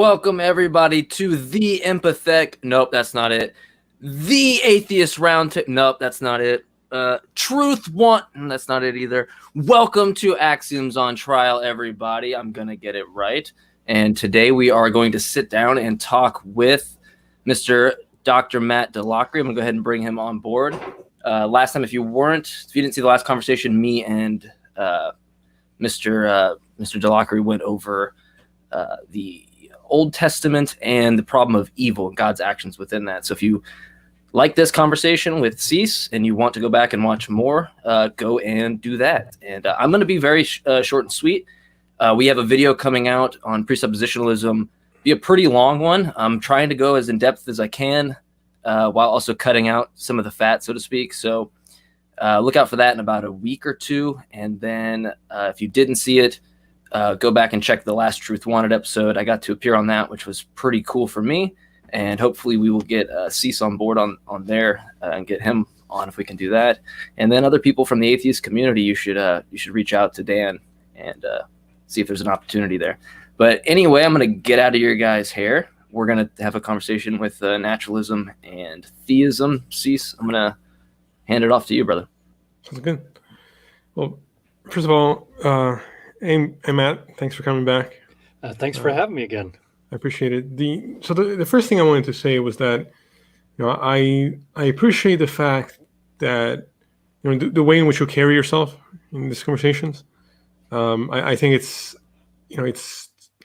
Welcome everybody to the empathetic. Nope, that's not it. The atheist roundtable. Nope, that's not it. Truth want. That's not it either. Welcome to Axioms on Trial, everybody. I'm gonna get it right. And today we are going to sit down and talk with Mr. Dr. Matt Delockery. I'm gonna go ahead and bring him on board. Last time, if you didn't see the last conversation, me and Mr. Delockery went over the Old Testament and the problem of evil and God's actions within that. So if you like this conversation with Cease and you want to go back and watch more, go and do that. And I'm going to be very short and sweet. We have a video coming out on presuppositionalism, be a pretty long one. I'm trying to go as in depth as I can while also cutting out some of the fat, so to speak. So look out for that in about a week or two. And then if you didn't see it, go back and check the last Truth Wanted episode. I got to appear on that, which was pretty cool for me. And hopefully we will get Cease on board on there and get him on if we can do that. And then other people from the atheist community, you should reach out to Dan and see if there's an opportunity there. But anyway, I'm going to get out of your guys' hair. We're going to have a conversation with naturalism and theism. Cease, I'm going to hand it off to you, brother. Sounds good. Well, first of all, hey Matt, thanks for coming back. Thanks for having me again. I appreciate it. The first thing I wanted to say was that I appreciate the fact that the way in which you carry yourself in these conversations. I think it's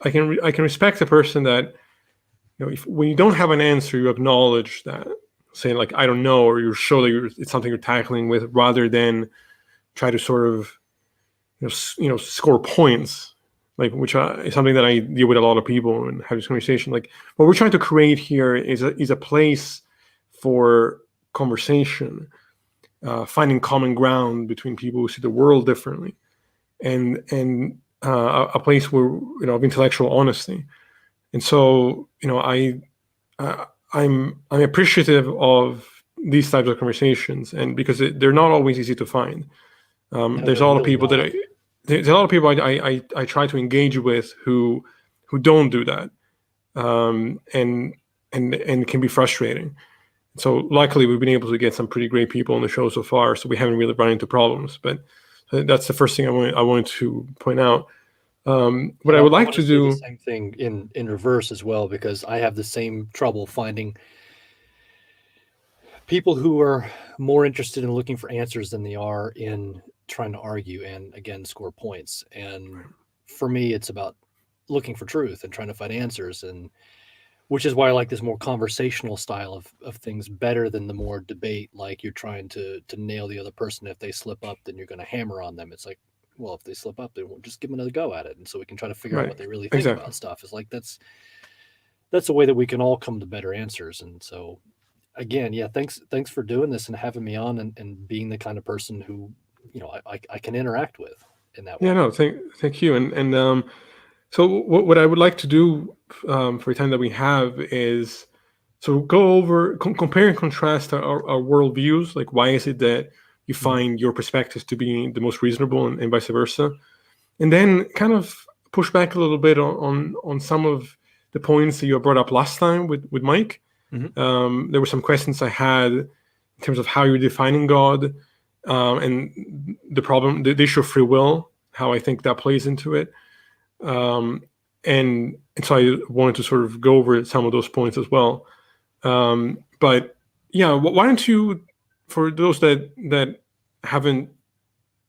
I can respect a person that when you don't have an answer, you acknowledge that, saying like I don't know, or you show that it's something you're tackling with, rather than try to sort of score points, like which is something that I deal with a lot of people and have this conversation. Like what we're trying to create here is a place for conversation, finding common ground between people who see the world differently, and a place where of intellectual honesty. And so I'm appreciative of these types of conversations, and because they're not always easy to find. There's a lot of people I try to engage with who don't do that, and can be frustrating. So luckily we've been able to get some pretty great people on the show so far, so we haven't really run into problems. But that's the first thing I wanted to point out. What I would like to do the same thing in reverse as well, because I have the same trouble finding people who are more interested in looking for answers than they are in trying to argue and again score points. And for me, it's about looking for truth and trying to find answers, and which is why I like this more conversational style of things better than the more debate, like you're trying to nail the other person. If they slip up, then you're going to hammer on them. It's like, well, if they slip up, then we'll just give them another go at it, and so we can try to figure out what they really think about stuff. It's like that's a way that we can all come to better answers. And so again, yeah, thanks for doing this and having me on and being the kind of person who I can interact with in that way. Yeah, no, thank you. And so what I would like to do for the time that we have is go over, compare and contrast our worldviews. Like, why is it that you find your perspectives to be the most reasonable, and vice versa? And then kind of push back a little bit on some of the points that you brought up last time with Mike. Mm-hmm. There were some questions I had in terms of how you're defining God, and the issue of free will, how I think that plays into it. And so I wanted to sort of go over some of those points as well. But yeah, why don't you, for those that haven't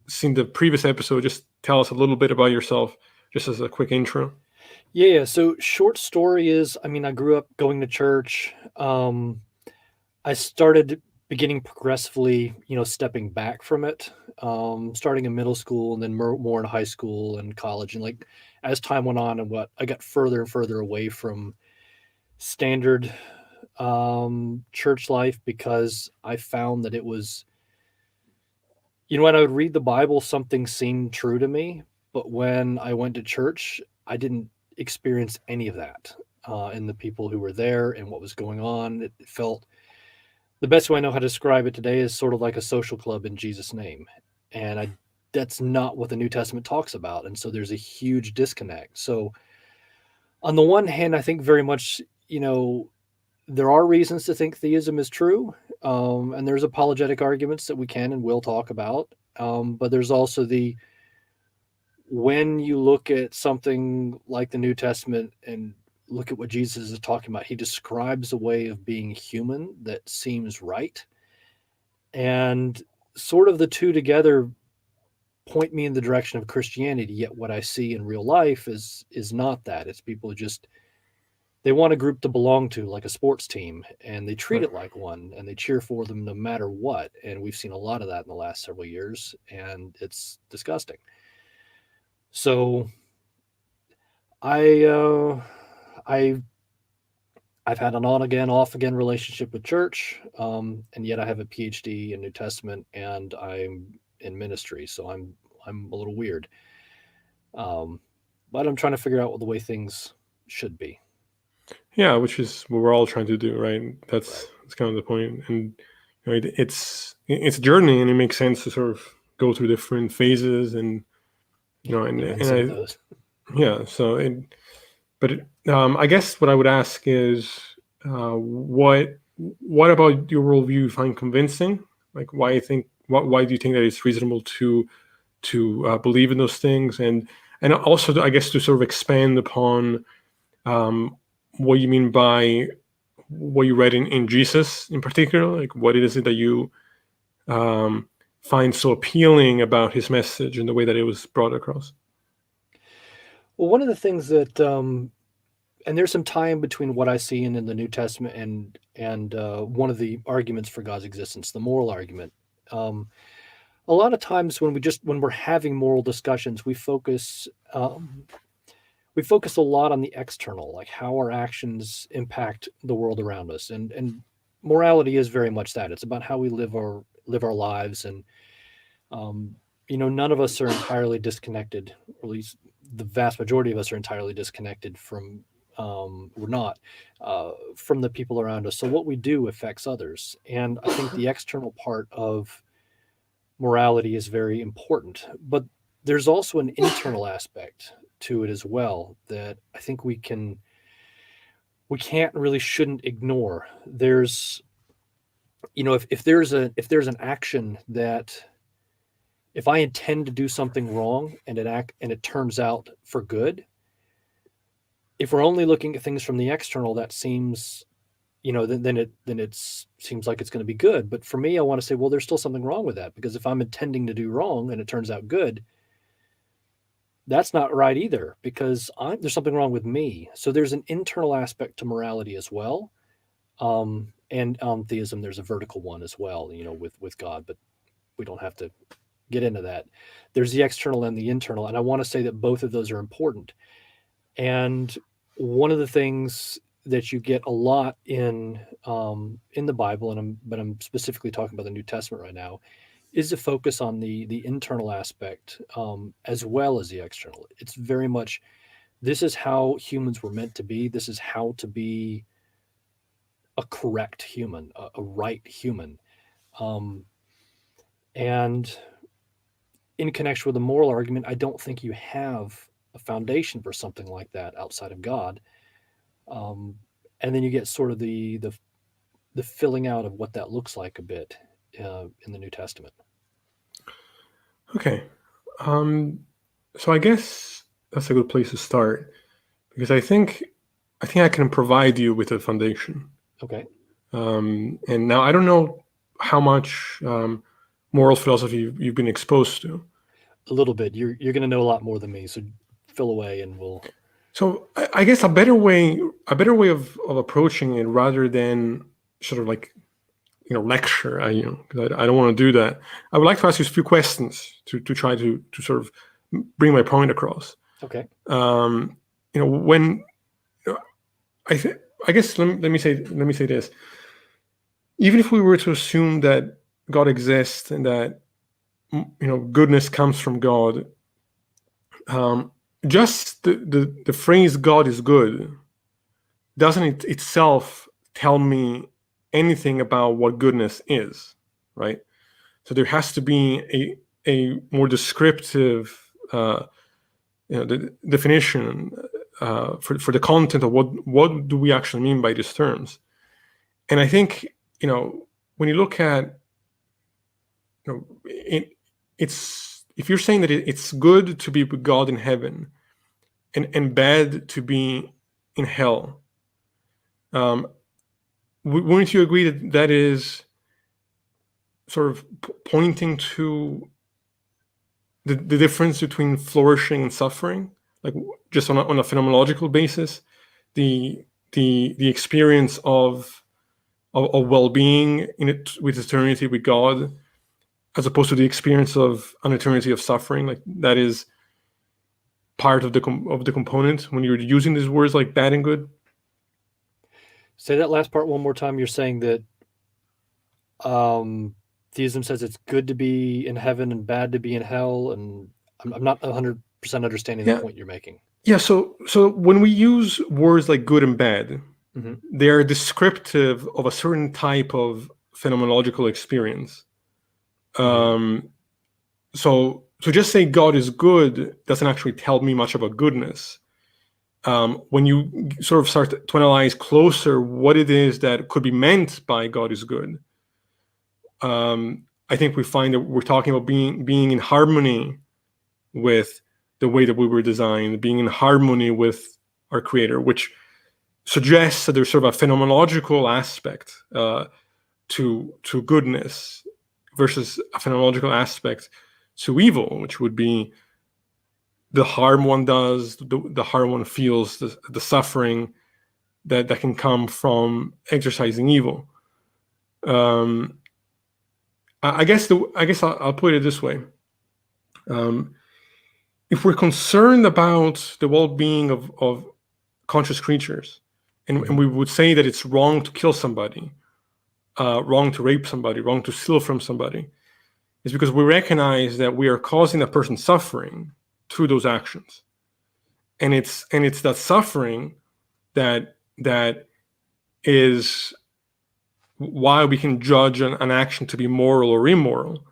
seen the previous episode, just tell us a little bit about yourself, just as a quick intro. Yeah. So short story is, I grew up going to church. I started beginning progressively, stepping back from it, starting in middle school and then more in high school and college. And like, as time went on and I got further and further away from standard church life, because I found that it was, when I would read the Bible, something seemed true to me. But when I went to church, I didn't experience any of that in the people who were there and what was going on. It felt, the best way I know how to describe it today is sort of like a social club in Jesus' name. And that's not what the New Testament talks about. And so there's a huge disconnect. So On the one hand, I think very much, there are reasons to think theism is true, and there's apologetic arguments that we can and will talk about. But there's also when you look at something like the New Testament and look at what Jesus is talking about, he describes a way of being human that seems right. And sort of the two together point me in the direction of Christianity, yet what I see in real life is not that. It's people who they want a group to belong to, like a sports team, and they treat it like one, and they cheer for them no matter what. And we've seen a lot of that in the last several years, and it's disgusting. So I've had an on again, off again relationship with church, and yet I have a PhD in New Testament, and I'm in ministry, so I'm a little weird. But I'm trying to figure out the way things should be. Yeah, which is what we're all trying to do, right? That's kind of the point. And it's a journey, and it makes sense to sort of go through different phases, and those. Yeah. So, I guess what I would ask is, what about your worldview you find convincing? Like, why do you think that it's reasonable to believe in those things, and also, I guess, to sort of expand upon what you mean by what you read in Jesus in particular, like what is it that you find so appealing about his message and the way that it was brought across? Well, one of the things that, and there's some tie-in between what I see in the New Testament and one of the arguments for God's existence, the moral argument. A lot of times when we're having moral discussions, we focus a lot on the external, like how our actions impact the world around us, and morality is very much that. It's about how we live our lives, and none of us are entirely disconnected, or at least the vast majority of us are entirely disconnected from we're not from the people around us. So what we do affects others, and I think the external part of morality is very important, but there's also an internal aspect to it as well that I think we shouldn't ignore. There's, if there's an action that, if I intend to do something wrong and it turns out for good, if we're only looking at things from the external, that seems, then it seems like it's going to be good. But for me, I want to say, well, there's still something wrong with that, because if I'm intending to do wrong and it turns out good, that's not right either, because there's something wrong with me. So there's an internal aspect to morality as well. And theism, there's a vertical one as well, with God, but we don't have to get into that. There's the external and the internal, and I want to say that both of those are important. And one of the things that you get a lot in the Bible, but I'm specifically talking about the New Testament right now, is to focus on the internal aspect as well as the external. It's very much, this is how humans were meant to be. This is how to be a correct human, a right human. And in connection with the moral argument, I don't think you have a foundation for something like that outside of God. And then you get sort of the filling out of what that looks like a bit in the New Testament. Okay. So I guess that's a good place to start, because I think I can provide you with a foundation. Okay. And now I don't know how much moral philosophy you've been exposed to. A little bit. You're going to know a lot more than me, so fill away and we'll. So I guess a better way of approaching it, rather than sort of like lecture, because I don't want to do that. I would like to ask you a few questions to try to sort of bring my point across. Okay. When I guess let me say this. Even if we were to assume that God exists and that goodness comes from God, just the phrase "God is good" doesn't it itself tell me anything about what goodness is, right? So there has to be a more descriptive definition for the content of what do we actually mean by these terms. And I think, when you look at, it's if you're saying that it's good to be with God in heaven and bad to be in hell, wouldn't you agree that that is sort of pointing to the difference between flourishing and suffering, like just on a phenomenological basis, the experience of well-being in it with eternity with God, as opposed to the experience of an eternity of suffering, like that is part of the component when you're using these words like bad and good? Say that last part one more time. You're saying that theism says it's good to be in heaven and bad to be in hell, and I'm not 100% understanding the point you're making. Yeah, so when we use words like good and bad, they're descriptive of a certain type of phenomenological experience. So just say God is good doesn't actually tell me much about goodness. When you sort of start to analyze closer what it is that could be meant by God is good, I think we find that we're talking about being in harmony with the way that we were designed, being in harmony with our Creator, which suggests that there's sort of a phenomenological aspect to goodness versus a phenomenological aspect to evil, which would be the harm one does, the harm one feels, the suffering that can come from exercising evil. I guess I'll put it this way. If we're concerned about the well-being of conscious creatures, and we would say that it's wrong to kill somebody, wrong to rape somebody, wrong to steal from somebody, it's because we recognize that we are causing a person suffering through those actions, and it's that suffering that is why we can judge an action to be moral or immoral.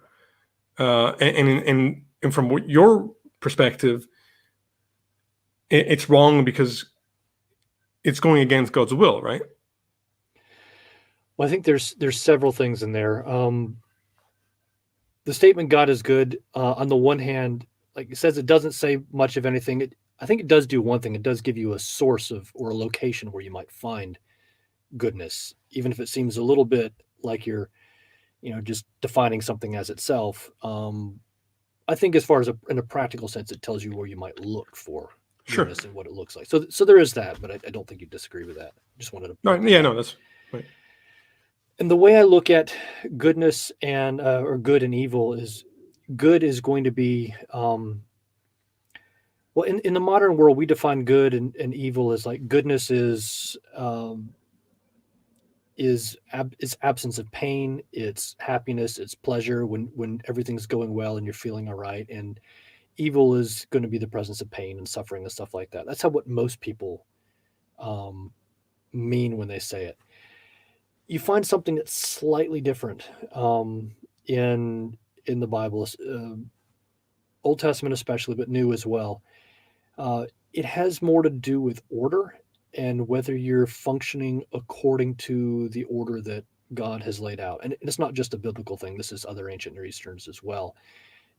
And from what your perspective, it's wrong because it's going against God's will, right? Well, I think there's several things in there. The statement "God is good," on the one hand, like it says, it doesn't say much of anything. I think it does do one thing. It does give you a source or a location where you might find goodness, even if it seems a little bit like you're, just defining something as itself. I think as far as in a practical sense, it tells you where you might look for goodness and what it looks like. So there is that, but I don't think you disagree with that. Just wanted to. That's right. And the way I look at goodness and or good and evil is, good is going to be well, in the modern world, we define good and evil as like goodness is absence of pain, it's happiness, it's pleasure when everything's going well and you're feeling all right. And evil is going to be the presence of pain and suffering and stuff like that. That's what most people mean when they say it. You find something that's slightly different in the Bible, Old Testament especially, but New as well. It has more to do with order and whether you're functioning according to the order that God has laid out. And it's not just a biblical thing. This is other ancient Near Easterns as well.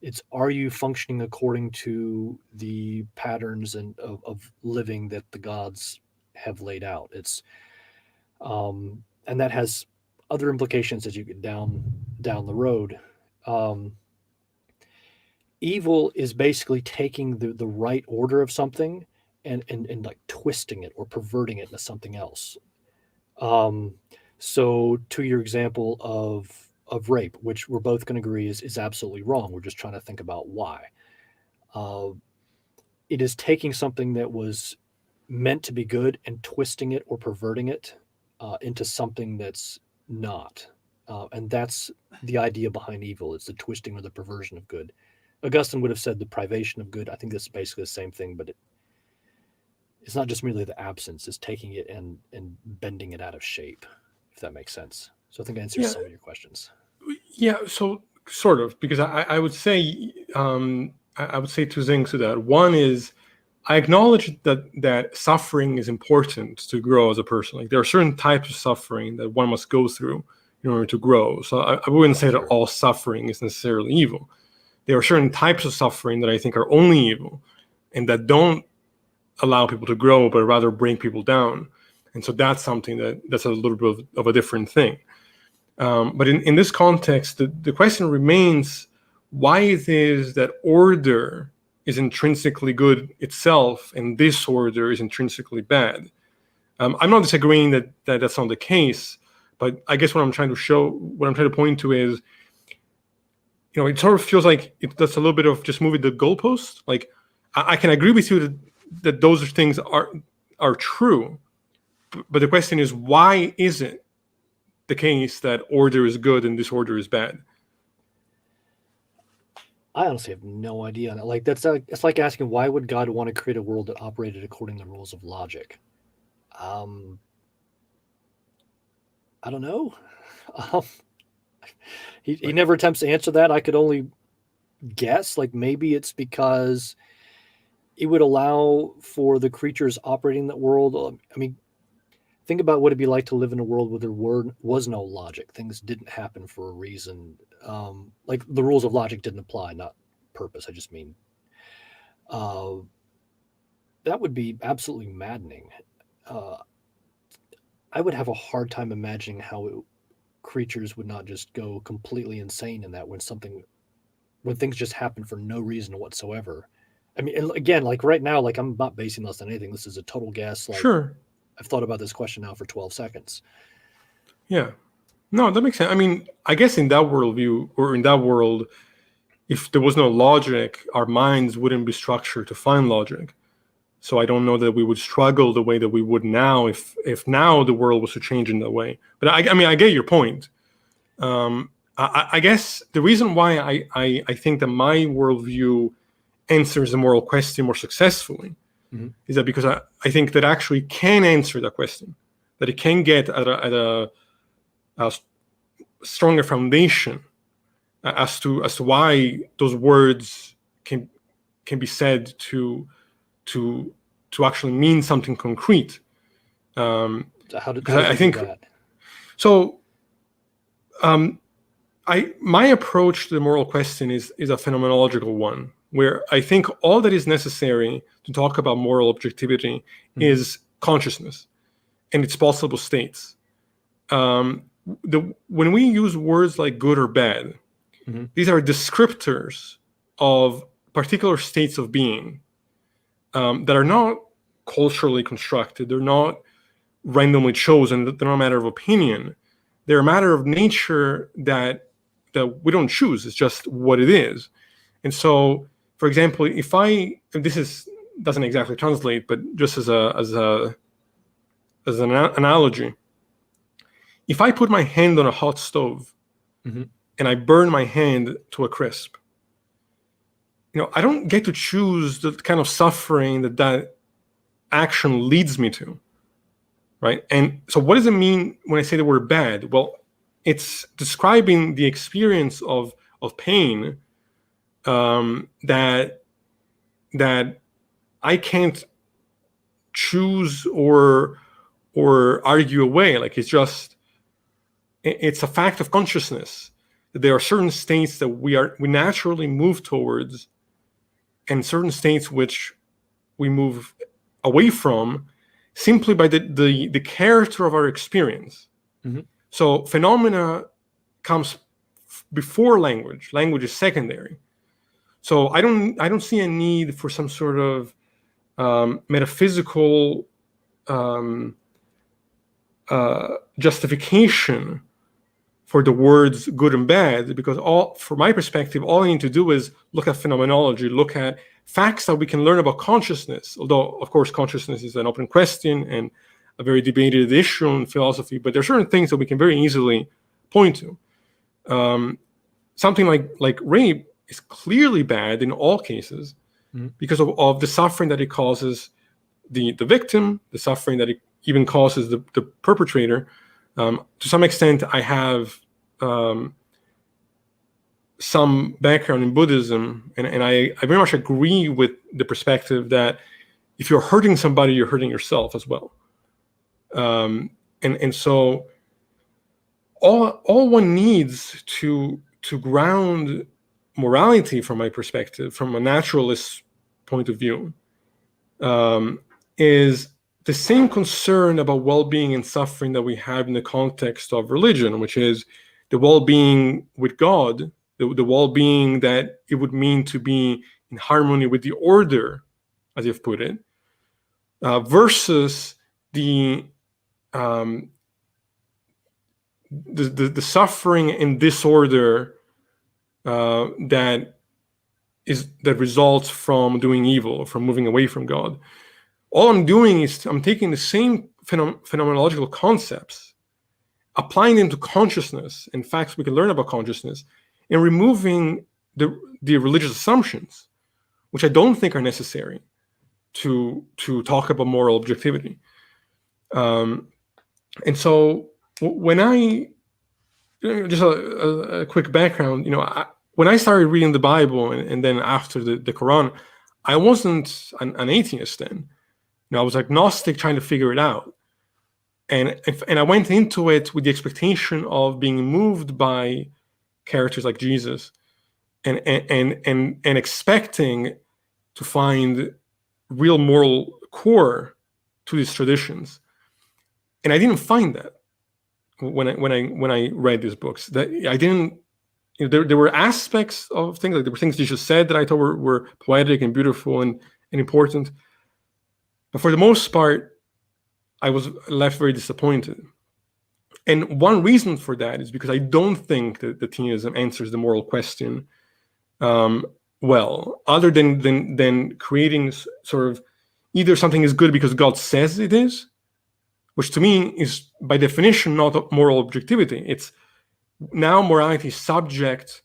It's, are you functioning according to the patterns of living that the gods have laid out? It's and that has other implications as you get down the road. Evil is basically taking the right order of something and like twisting it or perverting it into something else. So to your example of rape, which we're both going to agree is absolutely wrong. We're just trying to think about why. It is taking something that was meant to be good and twisting it or perverting it into something that's not. And that's the idea behind evil. It's the twisting or the perversion of good. Augustine would have said the privation of good. I think that's basically the same thing, but it's not just merely the absence. It's taking it and bending it out of shape, if that makes sense. So I think I answered some of your questions. Yeah, so sort of, because I would say two things to that. One is I acknowledge that suffering is important to grow as a person. Like there are certain types of suffering that one must go through in order to grow. So I wouldn't say that all suffering is necessarily evil. There are certain types of suffering that I think are only evil and that don't allow people to grow, but rather bring people down. And so that's something that's a little bit of a different thing. But in this context, the question remains why it is that order is intrinsically good itself and disorder is intrinsically bad. I'm not disagreeing that that's not the case, but I guess what I'm trying to point to is, it sort of feels like that's a little bit of just moving the goalpost. Like I can agree with you that those things are true, but the question is, why is it the case that order is good and disorder is bad? I honestly have no idea. Like it's like asking, why would God want to create a world that operated according to the rules of logic? I don't know. He never attempts to answer that. I could only guess. Like maybe it's because it would allow for the creatures operating in that world. I mean, think about what it'd be like to live in a world where there was no logic. Things didn't happen for a reason. Like the rules of logic didn't apply, not purpose. I just mean that would be absolutely maddening. I would have a hard time imagining how creatures would not just go completely insane in that when things just happen for no reason whatsoever. I mean, and again, like right now, like I'm not basing this on anything. This is a total guess. Like, sure. I've thought about this question now for 12 seconds. Yeah. No, that makes sense. I mean, I guess in that worldview or in that world, if there was no logic, our minds wouldn't be structured to find logic. So I don't know that we would struggle the way that we would now if now the world was to change in that way. But I mean, I get your point. I guess the reason why I think that my worldview answers the moral question more successfully is that because I think that actually can answer that question, that it can get at a stronger foundation as to why those words can be said to actually mean something concrete. How do I think do that? So. My approach to the moral question is a phenomenological one, where I think all that is necessary to talk about moral objectivity is consciousness and its possible states. When we use words like good or bad, these are descriptors of particular states of being that are not culturally constructed. They're not randomly chosen. They're not a matter of opinion. They're a matter of nature that we don't choose. It's just what it is. And so, for example, if doesn't exactly translate, but just as an analogy, if I put my hand on a hot stove and I burn my hand to a crisp, I don't get to choose the kind of suffering that action leads me to, right? And so what does it mean when I say the word bad? Well, it's describing the experience of pain that I can't choose or argue away. Like it's a fact of consciousness that there are certain states that we naturally move towards, and certain states which we move away from simply by the character of our experience. So phenomena comes before language. Language is secondary. So I don't see a need for some sort of metaphysical justification for the words good and bad, because from my perspective, all I need to do is look at phenomenology, look at facts that we can learn about consciousness. Although, of course, consciousness is an open question and a very debated issue in philosophy, but there are certain things that we can very easily point to. Something like rape is clearly bad in all cases because of the suffering that it causes the victim, the suffering that it even causes the perpetrator. To some extent, I have some background in Buddhism, and I very much agree with the perspective that if you're hurting somebody, you're hurting yourself as well. And so all one needs to ground morality, from my perspective, from a naturalist point of view, is the same concern about well-being and suffering that we have in the context of religion, which is the well-being with God, the well-being that it would mean to be in harmony with the order, as you've put it, versus the suffering and disorder that results from doing evil, from moving away from God. All I'm doing is I'm taking the same phenomenological concepts, applying them to consciousness and facts we can learn about consciousness, and removing the religious assumptions, which I don't think are necessary to talk about moral objectivity. And so when I just a quick background, when I started reading the Bible and then after the Quran, I wasn't an atheist then. I was agnostic, trying to figure it out. And I went into it with the expectation of being moved by characters like Jesus, and expecting to find real moral core to these traditions. And I didn't find that when I read these books. That I didn't. There were aspects of things, like there were things Jesus said that I thought were poetic and beautiful and important. But for the most part, I was left very disappointed. And one reason for that is because I don't think that the theism answers the moral question well, other than creating sort of either something is good because God says it is, which to me is by definition not moral objectivity. It's now morality is subject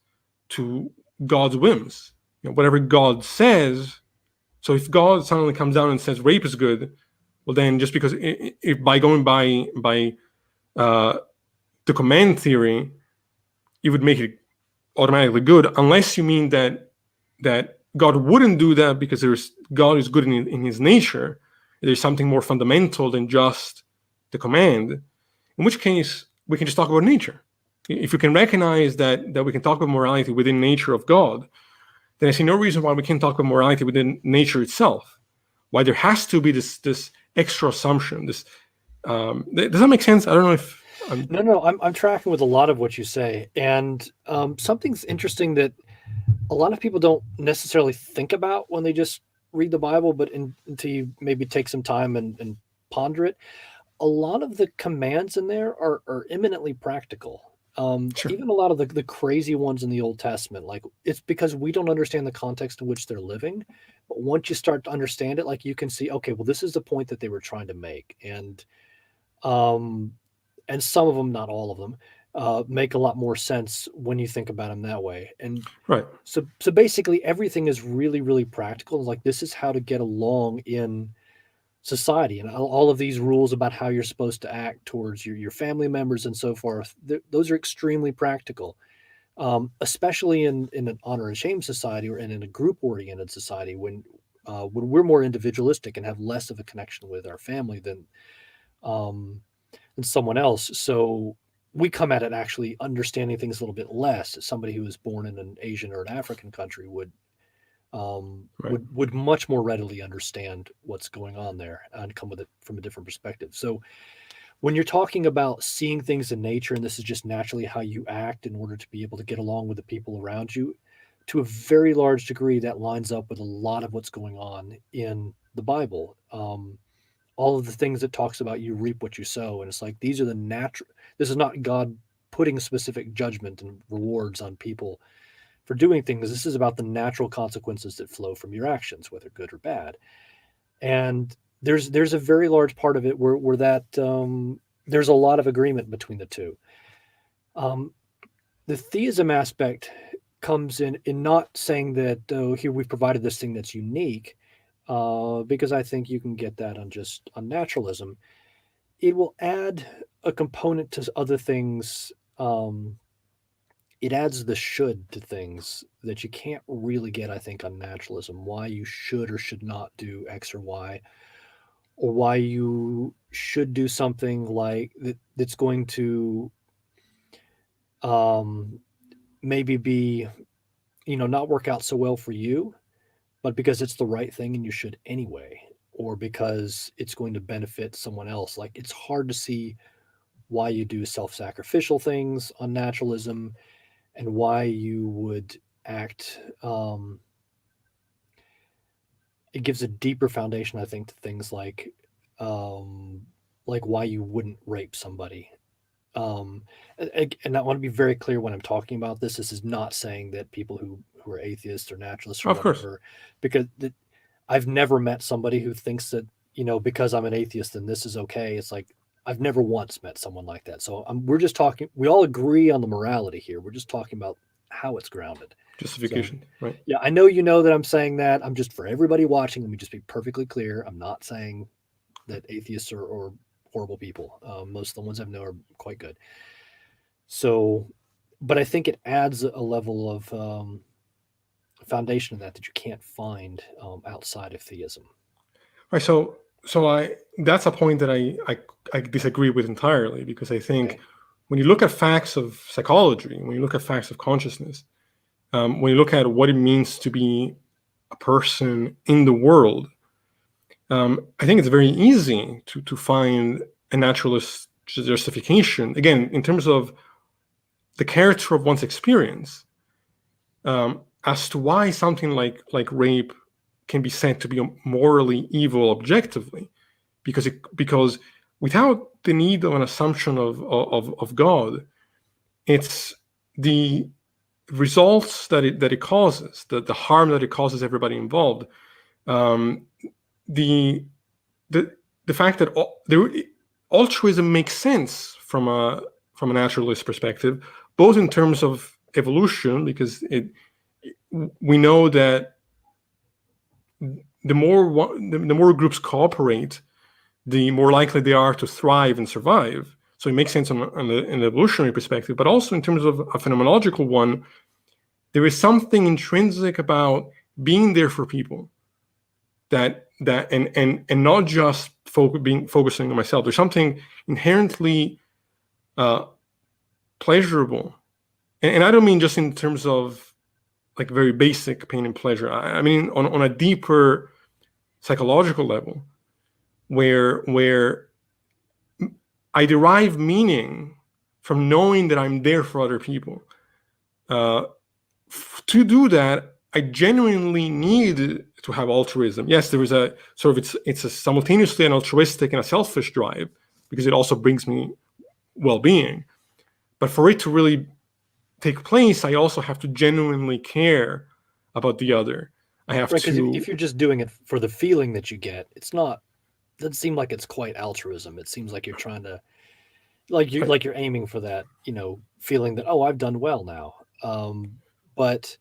to God's whims. Whatever God says. So if God suddenly comes down and says rape is good, well then just because if by going by the command theory, you would make it automatically good, unless you mean that God wouldn't do that because God is good in his nature. There's something more fundamental than just the command, in which case we can just talk about nature. If we can recognize that we can talk about morality within nature of God, then I see no reason why we can't talk about morality within nature itself. Why there has to be this extra assumption. Does that make sense? I don't know if No, I'm tracking with a lot of what you say, and something's interesting that a lot of people don't necessarily think about when they just read the Bible, but until you maybe take some time and ponder it, a lot of the commands in there are eminently practical. Sure. Even a lot of the crazy ones in the Old Testament, like it's because we don't understand the context in which they're living. But once you start to understand it, like you can see, okay, well, this is the point that they were trying to make. And some of them, not all of them, make a lot more sense when you think about them that way. And right. So basically everything is really, really practical. Like this is how to get along in society, and all of these rules about how you're supposed to act towards your family members and so forth. Those are extremely practical, especially in an honor and shame society or in a group oriented society when we're more individualistic and have less of a connection with our family than someone else. So we come at it actually understanding things a little bit less. Somebody who was born in an Asian or an African country would much more readily understand what's going on there and come with it from a different perspective. So when you're talking about seeing things in nature, and this is just naturally how you act in order to be able to get along with the people around you, to a very large degree, that lines up with a lot of what's going on in the Bible. All of the things that talks about you reap what you sow. And it's like, these are the natural, this is not God putting specific judgment and rewards on people for doing things. This is about the natural consequences that flow from your actions, whether good or bad. And there's a very large part of it where that there's a lot of agreement between the two. The theism aspect comes in not saying that here we've provided this thing that's unique, because I think you can get that on naturalism. It will add a component to other things it adds the should to things that you can't really get, I think, on naturalism. Why you should or should not do X or Y, or why you should do something like that's going to maybe be, not work out so well for you, but because it's the right thing and you should anyway, or because it's going to benefit someone else. Like, it's hard to see why you do self-sacrificial things on naturalism and why you would act. It gives a deeper foundation, I think, to things like why you wouldn't rape somebody. And I want to be very clear when I'm talking about this. This is not saying that people who are atheists or naturalists or Of course. whatever, because I've never met somebody who thinks that, because I'm an atheist then this is okay. It's like, I've never once met someone like that. So we're just talking, we all agree on the morality here. We're just talking about how it's grounded. Justification, right? Yeah, I know that I'm saying that. I'm just, for everybody watching, let me just be perfectly clear. I'm not saying that atheists are horrible people. Most of the ones I know are quite good. So, but I think it adds a level of foundation in that you can't find outside of theism. Right. So that's a point that I disagree with entirely, because I think when you look at facts of psychology, when you look at facts of consciousness, when you look at what it means to be a person in the world, I think it's very easy to find a naturalist justification, again, in terms of the character of one's experience, as to why something like rape can be said to be morally evil objectively, because without the need of an assumption of God, it's the results that it causes, the harm that it causes everybody involved, the fact that altruism makes sense from a naturalist perspective, both in terms of evolution, because we know that the more groups cooperate, the more likely they are to thrive and survive. So it makes sense on an evolutionary perspective, but also in terms of a phenomenological one. There is something intrinsic about being there for people that and not just focusing on myself. There's something inherently pleasurable, and I don't mean just in terms of like very basic pain and pleasure. I mean on a deeper psychological level, where I derive meaning from knowing that I'm there for other people. To do that, I genuinely need to have altruism. Yes, there is a sort of it's a simultaneously an altruistic and a selfish drive, because it also brings me well-being. But for it to really take place, I also have to genuinely care about the other. I have to. If you're just doing it for the feeling that you get, doesn't seem like it's quite altruism. It seems like you're trying to, like you're aiming for that, feeling that, oh, I've done well now. But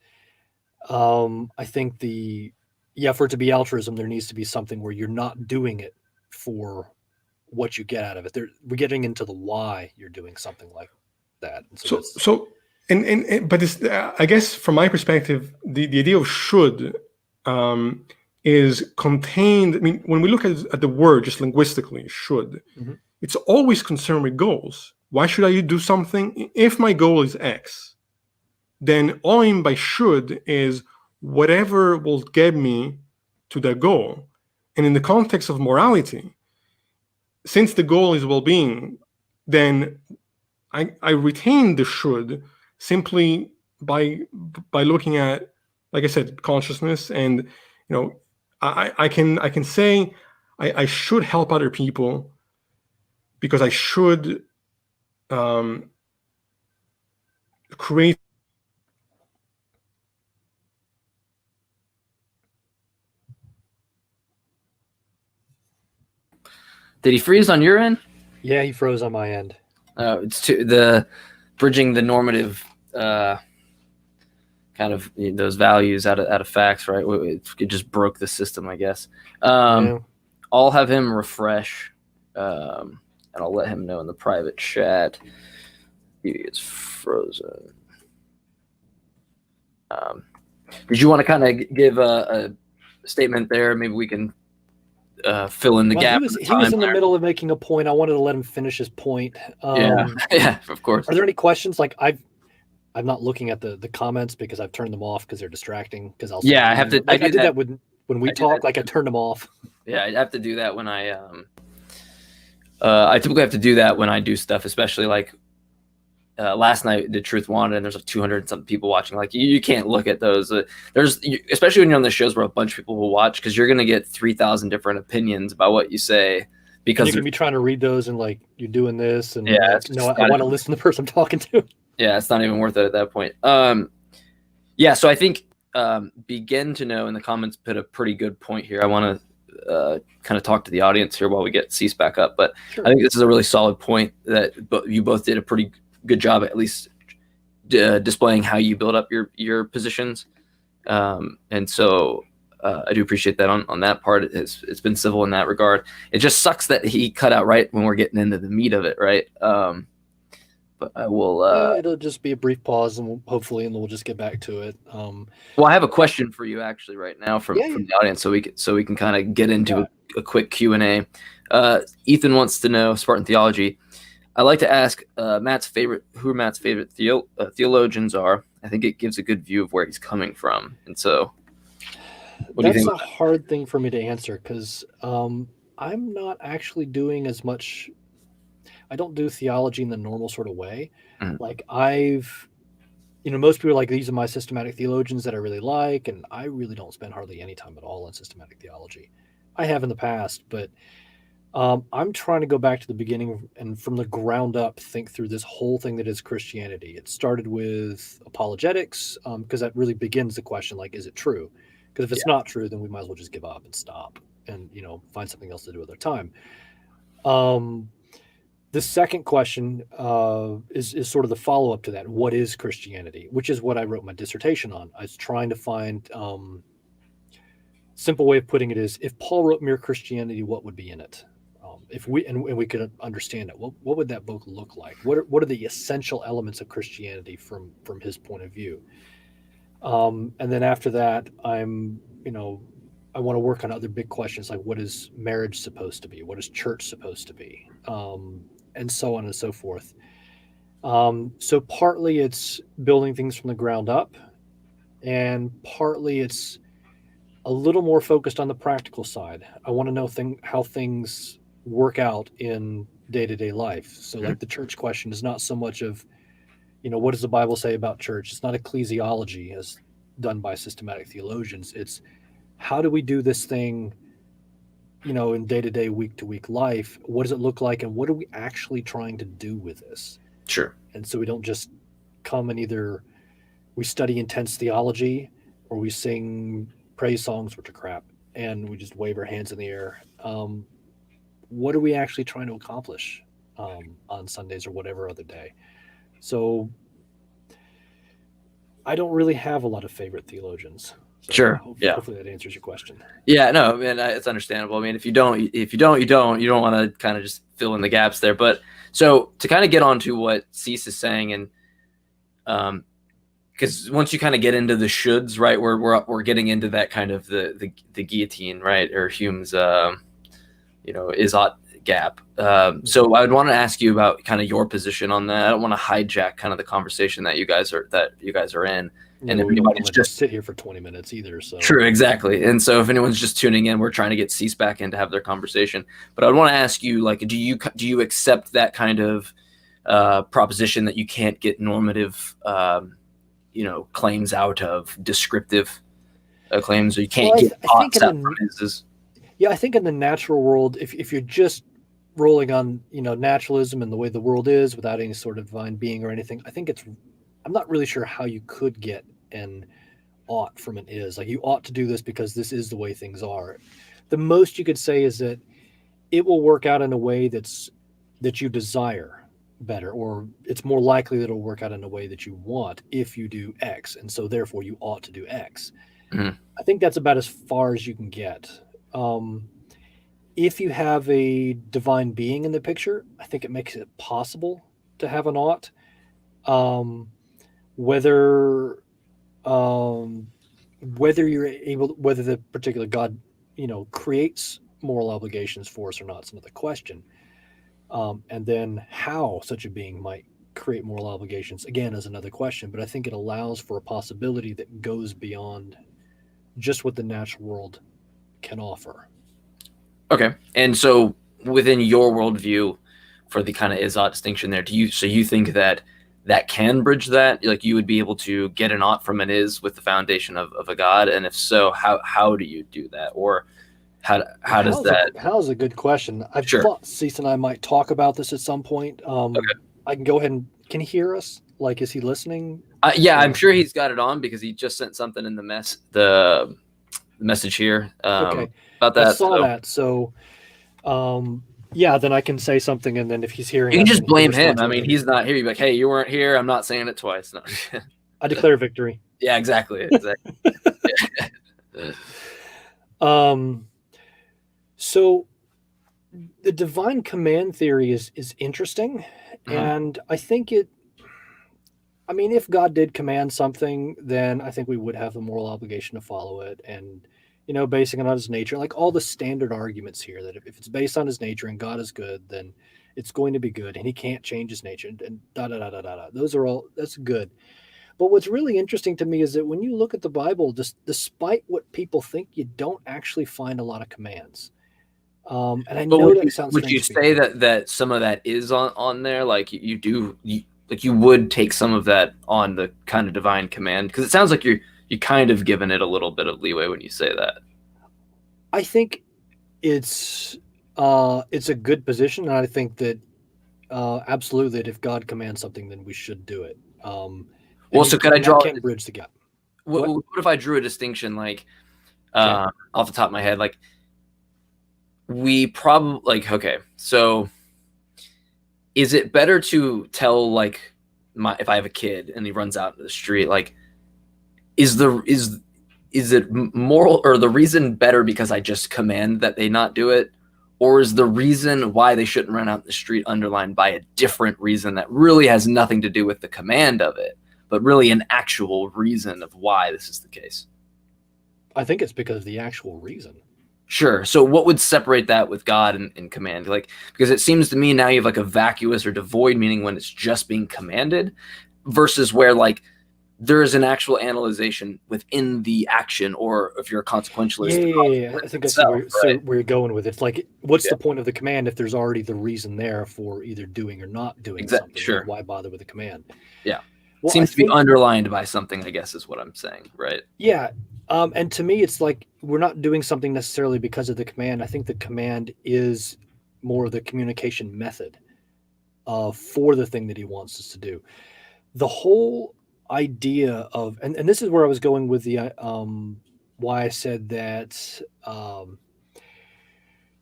I think for it to be altruism, there needs to be something where you're not doing it for what you get out of it. We're getting into the why you're doing something like that. And but it's, I guess from my perspective, the idea of should is contained. I mean, when we look at the word just linguistically, should, it's always concerned with goals. Why should I do something? If my goal is X, then all I mean by should is whatever will get me to that goal. And in the context of morality, since the goal is well-being, then I retain the should simply by looking at, like I said, consciousness, and I can say I should help other people because I should create. Did he freeze on your end? Yeah, he froze on my end. It's the bridging the normative kind of those values out of facts, right? It just broke the system, I guess. I'll have him refresh, and I'll let him know in the private chat. He is frozen. Did you want to kind of give a statement there? Maybe we can fill in the gap. He was in the middle of making a point. I wanted to let him finish his point. Yeah, of course. Are there any questions? Like I'm not looking at the comments because I've turned them off because they're distracting. Because I have to. Like I did that when we talk. Like I turned them off. Yeah, I have to do that when I typically have to do that when I do stuff, especially like last night I did Truth Wanted, and there's like 200 and something people watching. Like you can't look at those. Especially when you're on the shows where a bunch of people will watch, because you're gonna get 3,000 different opinions about what you say. Because you're gonna be trying to read those and like you're doing this, and I want to listen to the person I'm talking to. Yeah, it's not even worth it at that point. So I think Begin to Know in the comments put a pretty good point here. I want to kind of talk to the audience here while we get Cease back up, but sure. I think this is a really solid point that you both did a pretty good job at least displaying how you build up your positions. And so I do appreciate that on that part. It's been civil in that regard. It just sucks that he cut out right when we're getting into the meat of it, right? But I will. It'll just be a brief pause, and we'll just get back to it. Well, I have a question for you actually right now from the audience, so we can kind of get into a quick Q&A. Ethan wants to know Spartan theology. I like to ask who Matt's favorite theologians are. I think it gives a good view of where he's coming from, and so. What do you think? That's a hard thing for me to answer because I'm not actually doing as much. I don't do theology in the normal sort of way. Mm-hmm. Like most people are like, these are my systematic theologians that I really like, and I really don't spend hardly any time at all on systematic theology. I have in the past, but I'm trying to go back to the beginning and from the ground up think through this whole thing that is Christianity. It started with apologetics because that really begins the question, like, is it true? Because if it's not true, then we might as well just give up and stop and find something else to do with our time. The second question is sort of the follow-up to that. What is Christianity? Which is what I wrote my dissertation on. I was trying to find simple way of putting it is, if Paul wrote Mere Christianity, what would be in it? If we could understand it, what would that book look like? What are the essential elements of Christianity from his point of view? And then after that, I want to work on other big questions like, what is marriage supposed to be? What is church supposed to be? And so on and so forth. So partly it's building things from the ground up, and partly it's a little more focused on the practical side. I want to know how things work out in day-to-day life. So like the church question is not so much of, what does the Bible say about church? It's not ecclesiology as done by systematic theologians. It's how do we do this thing in day-to-day, week-to-week life? What does it look like, and what are we actually trying to do with this? Sure. And so we don't just come and either we study intense theology or we sing praise songs, which are crap, and we just wave our hands in the air. What are we actually trying to accomplish on Sundays or whatever other day? So I don't really have a lot of favorite theologians. So sure. Hopefully that answers your question. Yeah, no, man, it's understandable. I mean, if you don't want to kind of just fill in the gaps there. But so to kind of get on to what Cease is saying, and because once you kind of get into the shoulds, right, we're getting into that kind of the guillotine, right, or Hume's is ought gap. So I would want to ask you about kind of your position on that. I don't want to hijack kind of the conversation that you guys are in. And if we don't just sit here for 20 minutes either. So true, exactly. And so if anyone's just tuning in, we're trying to get Cease back in to have their conversation. But I would want to ask you, like, do you accept that kind of proposition that you can't get normative, claims out of descriptive claims, or you can't get thoughts out from his? Yeah, I think in the natural world, if you're just rolling on naturalism and the way the world is without any sort of divine being or anything, I'm not really sure how you could get an ought from an is. Like, you ought to do this because this is the way things are. The most you could say is that it will work out in a way that you desire better, or it's more likely that it'll work out in a way that you want if you do X, and so therefore you ought to do X. Mm-hmm. I think that's about as far as you can get. If you have a divine being in the picture, I think it makes it possible to have an ought. Whether whether whether the particular God, creates moral obligations for us or not is another question. And then how such a being might create moral obligations, again, is another question. But I think it allows for a possibility that goes beyond just what the natural world can offer. Okay. And so within your worldview, for the kind of is-ought distinction there, you think that can bridge that? Like you would be able to get an ought from an is with the foundation of a God? And if so, how do you do that? Or how does that? How's a good question. I Sure. thought Cease and I might talk about this at some point. Okay. I can go ahead and, can he hear us? Like, is he listening? Yeah, I'm sure he's got it on because he just sent something in the message here Okay. about that. I saw that. So, yeah, then I can say something, and then if he's hearing, You can us, just then he blame can respond him. I to it. mean, he's not here. You'd be like, hey, you weren't here. I'm not saying it twice. No. I declare victory. Yeah, exactly. So the divine command theory is interesting, Mhm. and I think if God did command something, then I think we would have the moral obligation to follow it, and basing it on his nature, like all the standard arguments here, that if it's based on his nature and God is good, then it's going to be good, and he can't change his nature, and da da da da da da. Those are all, that's good. But what's really interesting to me is that when you look at the Bible, just despite what people think, you don't actually find a lot of commands. And I But know that sounds would you strange to say people. that some of that is on there? Like you would take some of that on the kind of divine command? Because it sounds like you kind of given it a little bit of leeway when you say that. I think it's a good position, and I think that absolutely, that if God commands something, then we should do it. Well, so could I draw? Can bridge the gap. What if I drew a distinction, like Okay. off the top of my head, like we probably like okay, so is it better to tell like if I have a kid and he runs out into the street, like is it moral or the reason better because I just command that they not do it? Or is the reason why they shouldn't run out in the street underlined by a different reason that really has nothing to do with the command of it, but really an actual reason of why this is the case? I think it's because of the actual reason. Sure. So what would separate that with God and command? Like, because it seems to me now you have like a vacuous or devoid meaning when it's just being commanded versus where like there is an actual analyzation within the action, or if you're a consequentialist, Yeah. I think I see where you're going with it. It's like, what's the point of the command if there's already the reason there for either doing or not doing something? Sure. Like, why bother with the command? Yeah. Well, seems to be underlined by something, I guess, is what I'm saying, right? Yeah. And to me, it's like we're not doing something necessarily because of the command. I think the command is more the communication method for the thing that he wants us to do. The whole idea of, and this is where I was going with the why I said that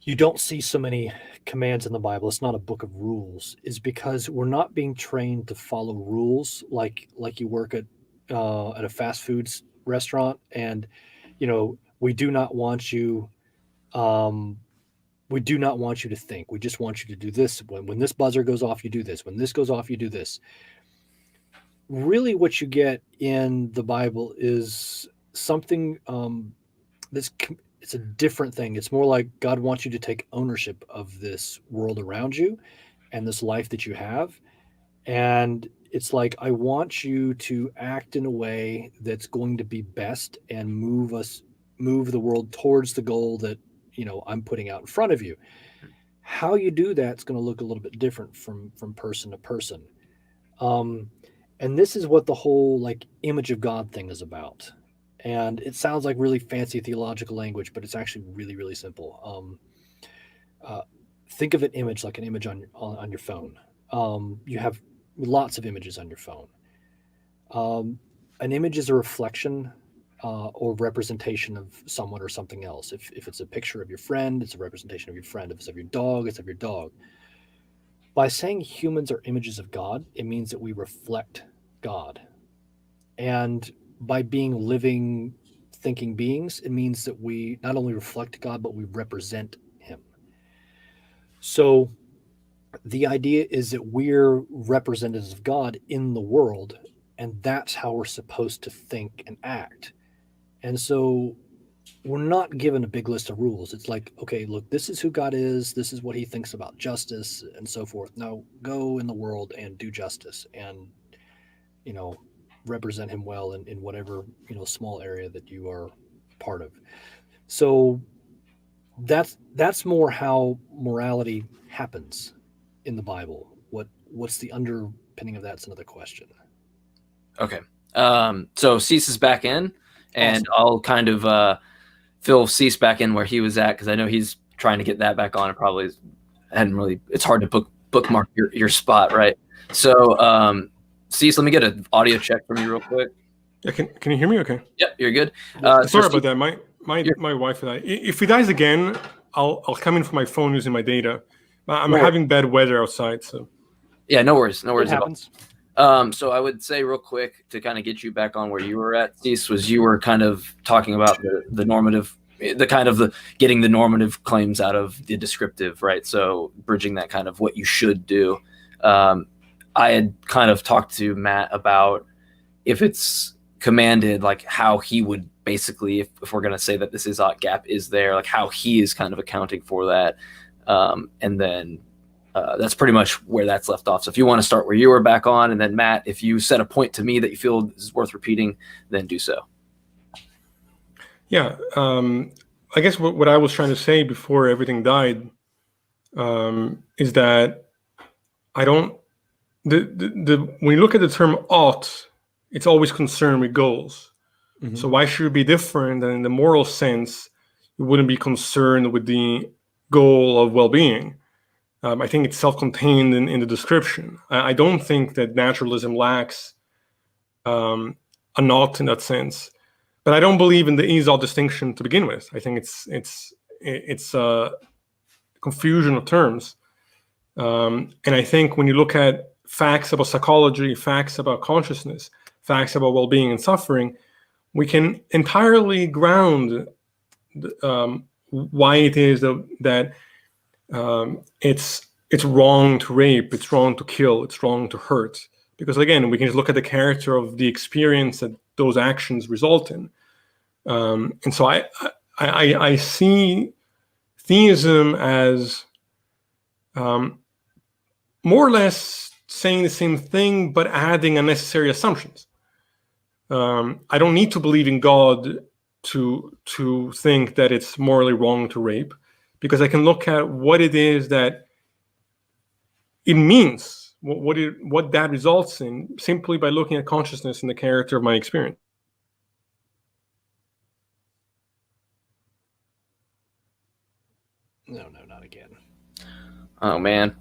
you don't see so many commands in the Bible. It's not a book of rules, is because we're not being trained to follow rules like you work at a fast foods restaurant, and we do not want you to think. We just want you to do this. When this buzzer goes off, you do this. When this goes off, you do this. Really, what you get in the Bible is something it's a different thing. It's more like God wants you to take ownership of this world around you and this life that you have. And it's like, I want you to act in a way that's going to be best and move the world towards the goal that, I'm putting out in front of you. How you do that's going to look a little bit different from person to person. And this is what the whole like image of God thing is about. And it sounds like really fancy theological language, but it's actually really, really simple. Think of an image like an image on your phone. You have lots of images on your phone. An image is a reflection or representation of someone or something else. If it's a picture of your friend, it's a representation of your friend. If it's of your dog, it's of your dog. By saying humans are images of God, it means that we reflect God. And by being living, thinking beings, it means that we not only reflect God, but we represent him. So the idea is that we're representatives of God in the world, and that's how we're supposed to think and act. And so we're not given a big list of rules. It's like, okay, look, this is who God is, this is what he thinks about justice and so forth. Now go in the world and do justice and, you know, represent him well in whatever, you know, small area that you are part of. So that's more how morality happens in the Bible. What's the underpinning of that's another question. Okay. So Cease is back in, and Awesome. I'll kind of fill Cease back in where he was at, because I know he's trying to get that back on. It probably hadn't really. It's hard to bookmark your spot, right? So Cease, let me get an audio check from you real quick. Yeah, can you hear me? Okay. Yep, you're good. Sorry about that. My wife and I. If he dies again, I'll come in from my phone using my data. I'm having bad weather outside, so. Yeah, no worries. No It worries at happens. all. So I would say real quick to kind of get you back on where you were at, Cease, was you were kind of talking about the normative, getting the normative claims out of the descriptive, right? So bridging that kind of what you should do. I had kind of talked to Matt about if it's commanded, like how he would basically, if we're going to say that this is-ought gap is there, like how he is kind of accounting for that. And then that's pretty much where that's left off. So if you want to start where you were back on, and then Matt, if you set a point to me that you feel is worth repeating, then do so. Yeah, I guess what I was trying to say before everything died is that I don't. When you look at the term ought, it's always concerned with goals. Mm-hmm. So why should it be different than in the moral sense? You wouldn't be concerned with the goal of well-being. I think it's self-contained in the description. I don't think that naturalism lacks a ought in that sense, but I don't believe in the is-ought distinction to begin with. I think it's a confusion of terms, and I think when you look at facts about psychology, facts about consciousness, facts about well-being and suffering, we can entirely ground why it is that it's wrong to rape, it's wrong to kill, it's wrong to hurt. Because again, we can just look at the character of the experience that those actions result in. And so I see theism as more or less saying the same thing, but adding unnecessary assumptions. I don't need to believe in God to think that it's morally wrong to rape, because I can look at what it is that it means, what that results in, simply by looking at consciousness and the character of my experience. No, not again. Oh man,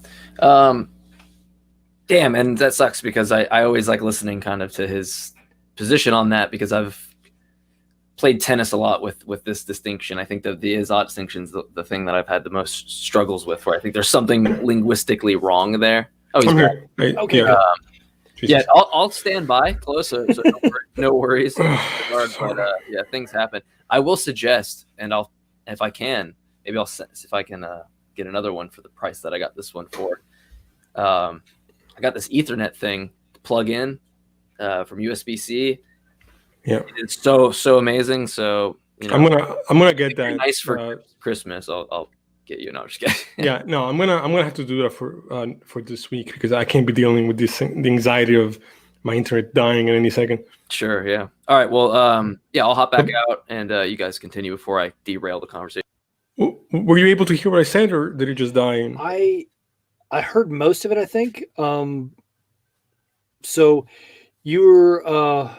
damn, and that sucks because I always like listening kind of to his position on that, because I've played tennis a lot with this distinction. I think that the is-ought distinction is the thing that I've had the most struggles with, where I think there's something linguistically wrong there. Oh, he's back. Okay. Yeah, I'll stand by close, so no worries. But yeah, things happen. I will suggest, and if I can, maybe I'll see if I can get another one for the price that I got this one for. I got this Ethernet thing to plug in from USB-C. Yeah, it's so amazing. So you know, I'm gonna get that. Nice for Christmas. I'll get you. No, I'm just kidding. Yeah, no, I'm gonna have to do that for this week, because I can't be dealing with the anxiety of my internet dying at any second. Sure. Yeah. All right. Well, yeah, I'll hop back out, and you guys continue before I derail the conversation. Were you able to hear what I said, or did it just die? I heard most of it, I think. So you were.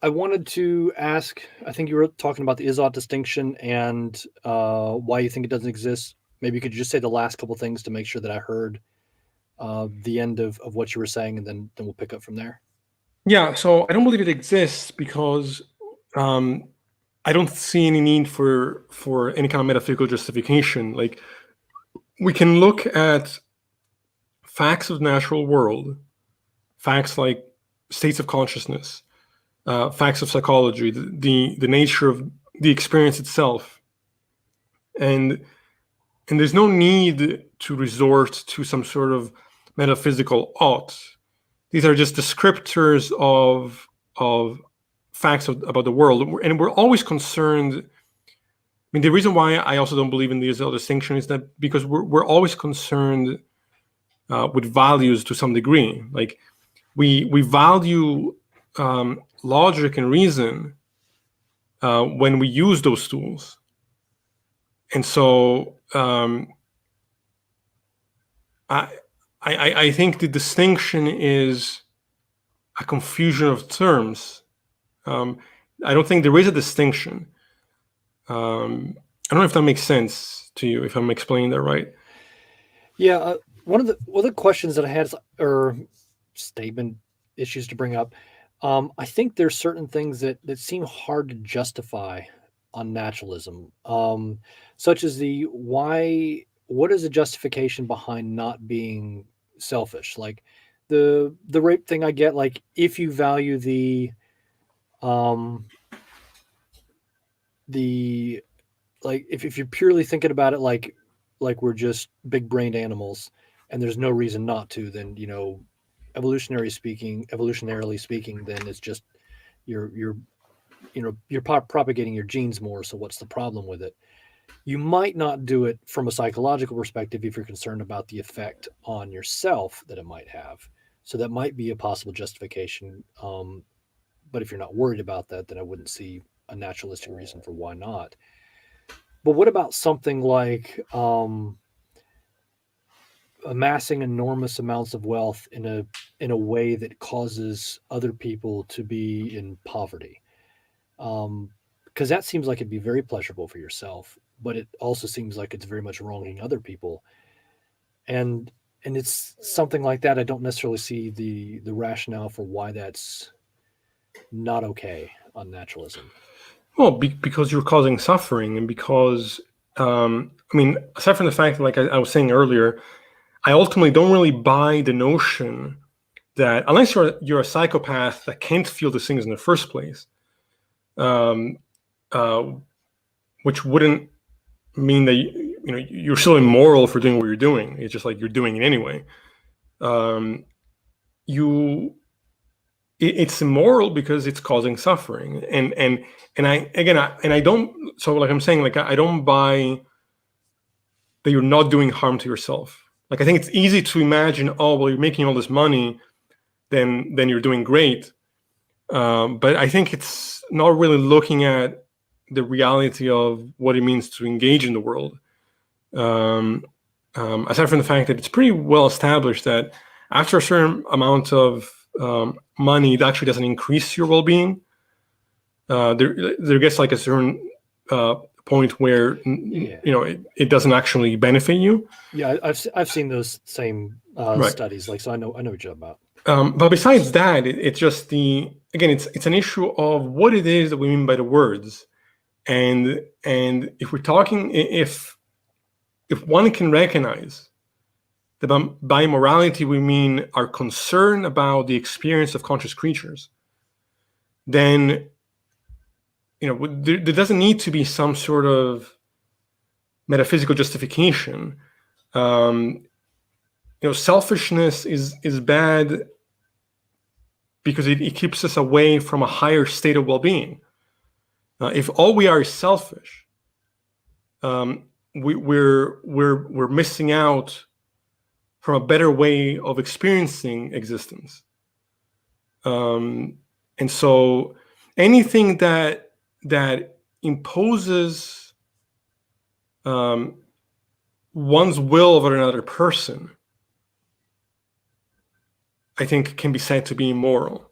I wanted to ask, I think you were talking about the is-ought distinction and why you think it doesn't exist. Maybe you could just say the last couple things to make sure that I heard the end of what you were saying, and then we'll pick up from there. Yeah, so I don't believe it exists because I don't see any need for any kind of metaphysical justification. Like, we can look at facts of the natural world, facts like states of consciousness, facts of psychology, the nature of the experience itself, and there's no need to resort to some sort of metaphysical ought. These are just descriptors of facts about the world, and we're always concerned. I mean, the reason why I also don't believe in the Israel distinction is that because we're always concerned with values to some degree. Like we value logic and reason when we use those tools, and so I think the distinction is a confusion of terms. I don't think there is a distinction. I don't know if that makes sense to you, if I'm explaining that right. Yeah, one of the questions that I had, or statement issues to bring up, I think there's certain things that seem hard to justify on naturalism, such as what is the justification behind not being selfish? Like the rape thing I get, like if you value like if you're purely thinking about it like we're just big brained animals and there's no reason not to, then evolutionarily speaking, then it's just you're propagating your genes more, so what's the problem with it? You might not do it from a psychological perspective if you're concerned about the effect on yourself that it might have. So that might be a possible justification. But if you're not worried about that, then I wouldn't see a naturalistic reason for why not. But what about something like amassing enormous amounts of wealth in a way that causes other people to be in poverty? Because that seems like it'd be very pleasurable for yourself, but it also seems like it's very much wronging other people. And it's something like that. I don't necessarily see the rationale for why that's not okay on naturalism. Well, because you're causing suffering, and because I mean, aside from the fact that, like I was saying earlier, I ultimately don't really buy the notion that unless you're a psychopath that can't feel these things in the first place, which wouldn't mean that you're still immoral for doing what you're doing. It's just like you're doing it anyway. It's immoral because it's causing suffering, and I don't. So like I'm saying, like I don't buy that you're not doing harm to yourself. Like I think it's easy to imagine, oh well, you're making all this money, then you're doing great. But I think it's not really looking at the reality of what it means to engage in the world. Aside from the fact that it's pretty well established that after a certain amount of money, it actually doesn't increase your well-being. There gets like a certain point where it doesn't actually benefit you. Yeah, I've seen those same studies. Like, so I know what you're about. But besides that, it's just it's an issue of what it is that we mean by the words, and if we're talking, if one can recognize that by morality we mean our concern about the experience of conscious creatures, then there doesn't need to be some sort of metaphysical justification. Selfishness is bad because it keeps us away from a higher state of well-being. If all we are is selfish, we're missing out from a better way of experiencing existence. And so anything that imposes one's will over another person, I think can be said to be immoral.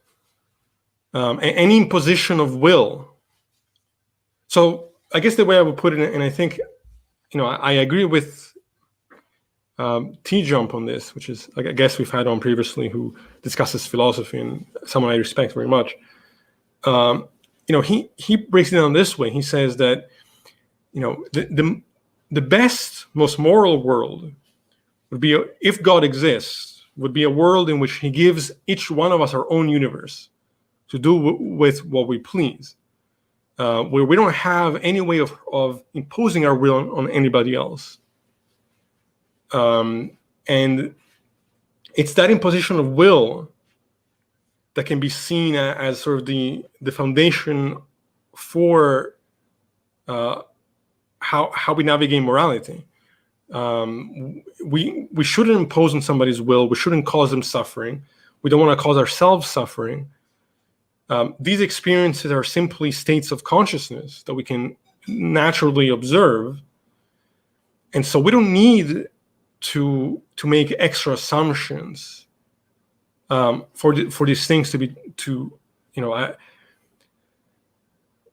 Any imposition of will. So I guess the way I would put it, and I think, I agree with T-Jump on this, which is like a guest we've had on previously who discusses philosophy and someone I respect very much. He breaks it down this way. He says that, the best, most moral world would be, if God exists, would be a world in which he gives each one of us our own universe to do with what we please, where we don't have any way of imposing our will on anybody else. And it's that imposition of will that can be seen as sort of the foundation for how we navigate morality. We shouldn't impose on somebody's will. We shouldn't cause them suffering. We don't want to cause ourselves suffering. These experiences are simply states of consciousness that we can naturally observe, and so we don't need to make extra assumptions for these things to be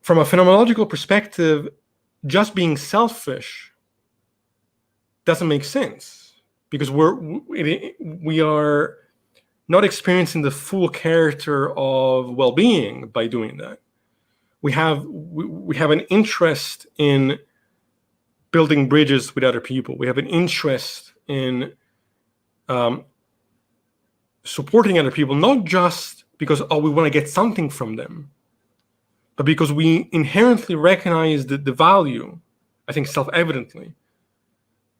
from a phenomenological perspective. Just being selfish doesn't make sense, because we are not experiencing the full character of well-being by doing that. We have an interest in building bridges with other people. We have an interest in supporting other people, not just because we want to get something from them, but because we inherently recognize the value, I think self-evidently,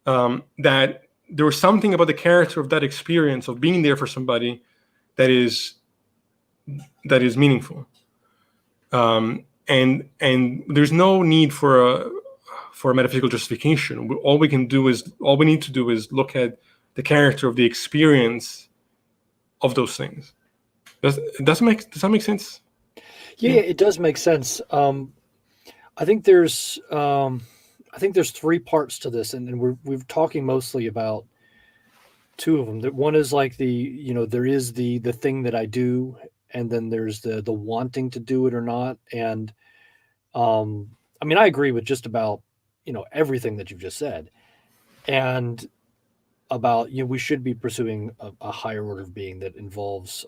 that there was something about the character of that experience of being there for somebody that is meaningful, and there's no need for a metaphysical justification. All we need to do is look at the character of the experience of those things. Does that make sense? Yeah, it does make sense. I think there's 3 parts to this, and we're talking mostly about 2 of them. That one is like there is the thing that I do, and then there's the wanting to do it or not. And I mean, I agree with just about everything that you've just said, and about we should be pursuing a higher order of being that involves.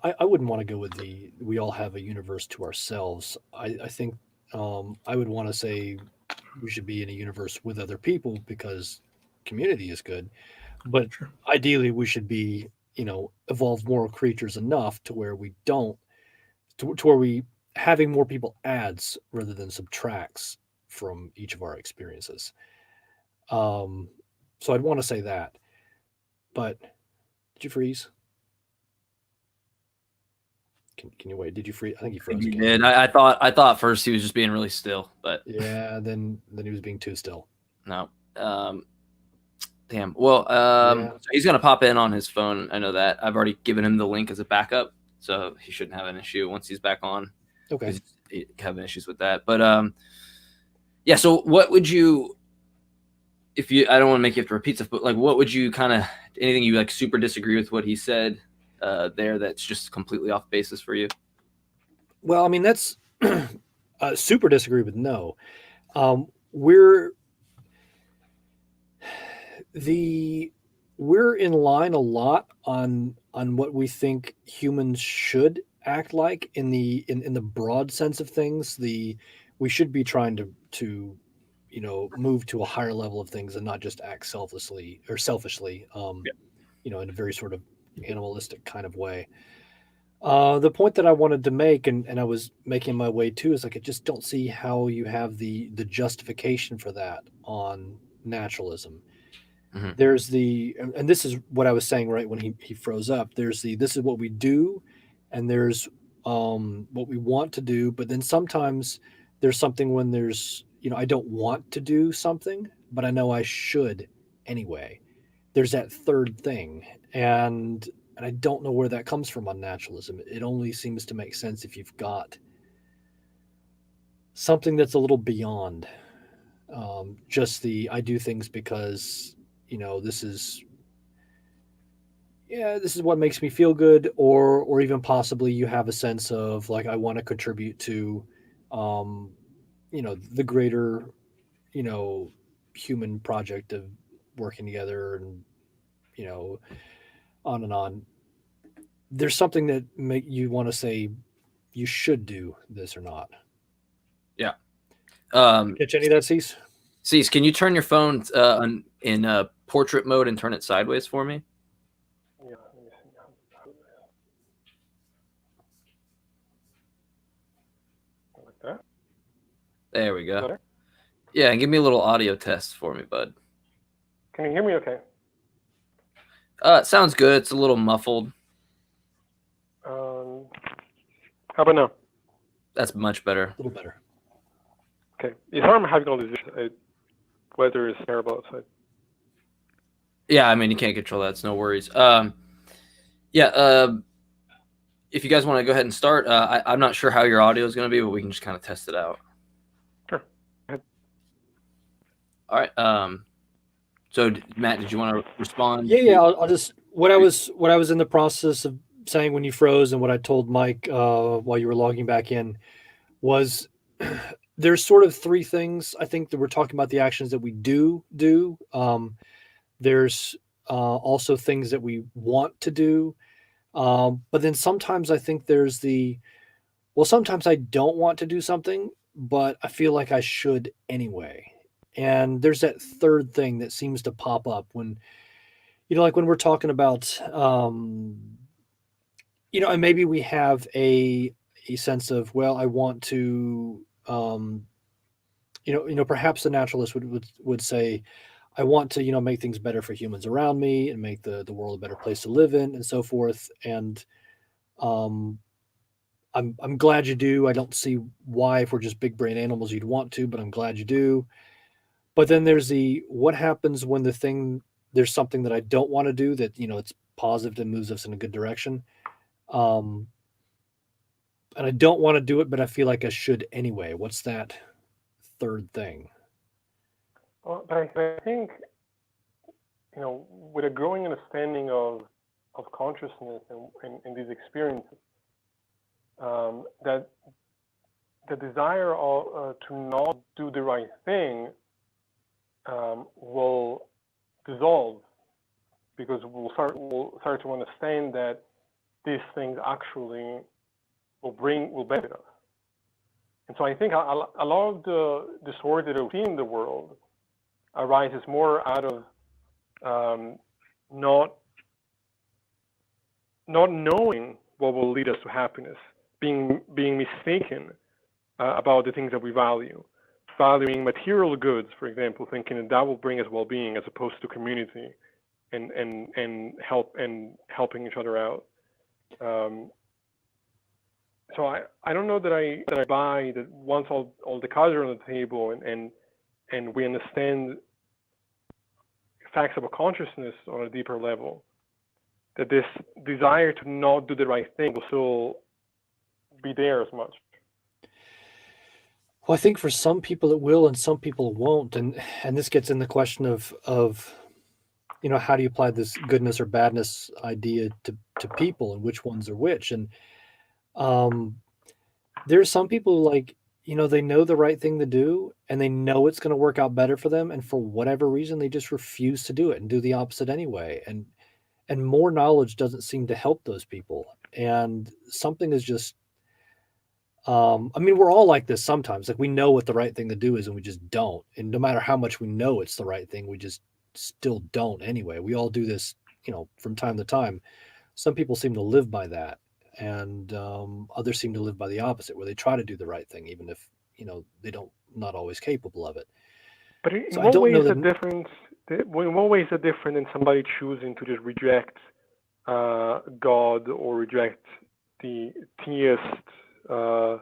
I wouldn't want to go with we all have a universe to ourselves. I think I would want to say we should be in a universe with other people because community is good. But Sure. ideally, we should be, evolved moral creatures enough to where we don't, to where we having more people adds rather than subtracts from each of our experiences. So I'd want to say that. But did you freeze? Can you wait? Did you freeze? I think you froze. He did. I thought first he was just being really still, but yeah, then he was being too still. no. Damn. Well, so he's gonna pop in on his phone. I know that. I've already given him the link as a backup, so he shouldn't have an issue once he's back on. Okay. He's having issues with that, but yeah. So what would you, if you? I don't want to make you have to repeat stuff, but like, what would you kind of anything you like super disagree with what he said there that's just completely off basis for you? Well, I mean, that's super disagree with no. We're in line a lot on what we think humans should act like in the broad sense of things. We should be trying to move to a higher level of things and not just act selfishly, in a very sort of animalistic kind of way. The point that I wanted to make, and I was making my way to, is like I just don't see how you have the justification for that on naturalism. Mm-hmm. There's and this is what I was saying right when he froze up. There's this is what we do, and there's what we want to do, but then sometimes there's something when there's I don't want to do something, but I know I should anyway. There's that third thing, and I don't know where that comes from on naturalism. It only seems to make sense if you've got something that's a little beyond just I do things because this is what makes me feel good, or even possibly you have a sense of like I want to contribute to the greater human project of working together, and on and on. There's something that make you want to say you should do this or not. Yeah. Catch any of that, Cease? Cease, can you turn your phone in portrait mode and turn it sideways for me? Yeah. Like that. There we go. Better? Yeah, and give me a little audio test for me, bud. Can you hear me okay? Sounds good. It's a little muffled. How about now? That's much better. A little better. Okay. Sorry I'm having all these issues. Weather is terrible outside. Yeah, I mean, you can't control that. It's no worries. If you guys want to go ahead and start, I'm not sure how your audio is going to be, but we can just kind of test it out. Sure. Go ahead. All right. So Matt, did you want to respond? Yeah. I'll just what I was in the process of saying when you froze, and what I told Mike while you were logging back in was there's sort of three things I think that we're talking about: the actions that we do. There's also things that we want to do, but then sometimes I think there's sometimes I don't want to do something, but I feel like I should anyway. And there's that third thing that seems to pop up when, like when we're talking about, and maybe we have a sense of, well, I want to, perhaps the naturalist would say, I want to, make things better for humans around me and make the world a better place to live in and so forth. And I'm glad you do. I don't see why, if we're just big brain animals, you'd want to, but I'm glad you do. But then there's what happens when there's something that I don't want to do that, it's positive and moves us in a good direction. And I don't want to do it, but I feel like I should anyway. What's that third thing? Well, but I think, with a growing understanding of consciousness and these experiences, that the desire to not do the right thing will dissolve, because we'll start to understand that these things actually will benefit us. And so I think a lot of the disorder that we see in the world arises more out of not knowing what will lead us to happiness, being mistaken about the things that we value, valuing material goods, for example, thinking that will bring us well-being as opposed to community and helping each other out. So I don't know that I buy that once all the cards are on the table and we understand facts about consciousness on a deeper level, that this desire to not do the right thing will still be there as much. Well, I think for some people it will, and some people it won't, and this gets in the question of how do you apply this goodness or badness idea to people, and which ones are which, and there's some people like, they know the right thing to do and they know it's going to work out better for them, and for whatever reason they just refuse to do it and do the opposite anyway, and more knowledge doesn't seem to help those people, and something is just we're all like this sometimes. Like, we know what the right thing to do is and we just don't. And no matter how much we know it's the right thing, we just still don't anyway. We all do this, from time to time. Some people seem to live by that, and others seem to live by the opposite, where they try to do the right thing, even if, they not always capable of it. But in what way is it different than somebody choosing to just reject God or reject the theist sort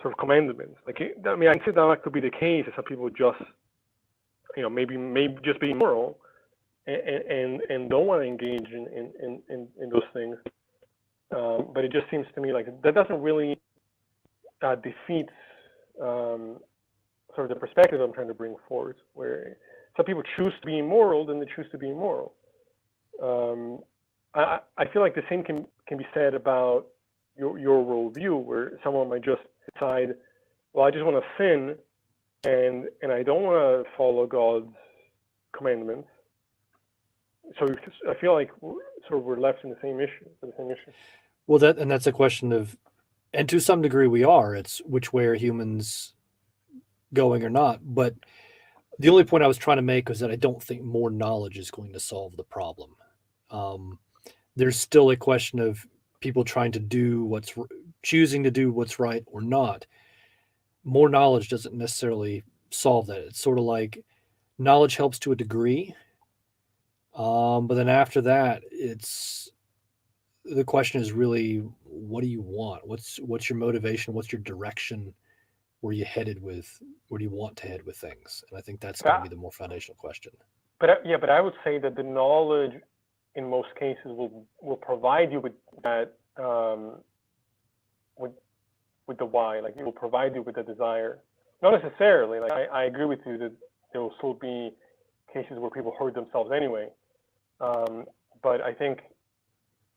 of commandments? Like, I can see that could be the case. Some people just, maybe just being moral and don't want to engage in those things. But it just seems to me like that doesn't really defeat sort of the perspective I'm trying to bring forward, where some people choose to be immoral, then they choose to be immoral. I feel like the same can be said about your worldview, where someone might just decide, well, I just want to sin, and I don't want to follow God's commandments. So I feel like we're left in the same issue. Well, that's a question of, and to some degree we are. It's which way are humans going or not. But the only point I was trying to make was that I don't think more knowledge is going to solve the problem. There's still a question of people trying to choosing to do what's right or not. More knowledge doesn't necessarily solve that. It's sort of like knowledge helps to a degree, But then after that, the question is really, what do you want? What's your motivation? What's your direction? Where you headed with? Where do you want to head with things? And I think that's going to be the more foundational question. But I would say that the knowledge, in most cases, will provide you with that, with the why. Like, it will provide you with the desire. Not necessarily. Like, I agree with you that there will still be cases where people hurt themselves anyway. But I think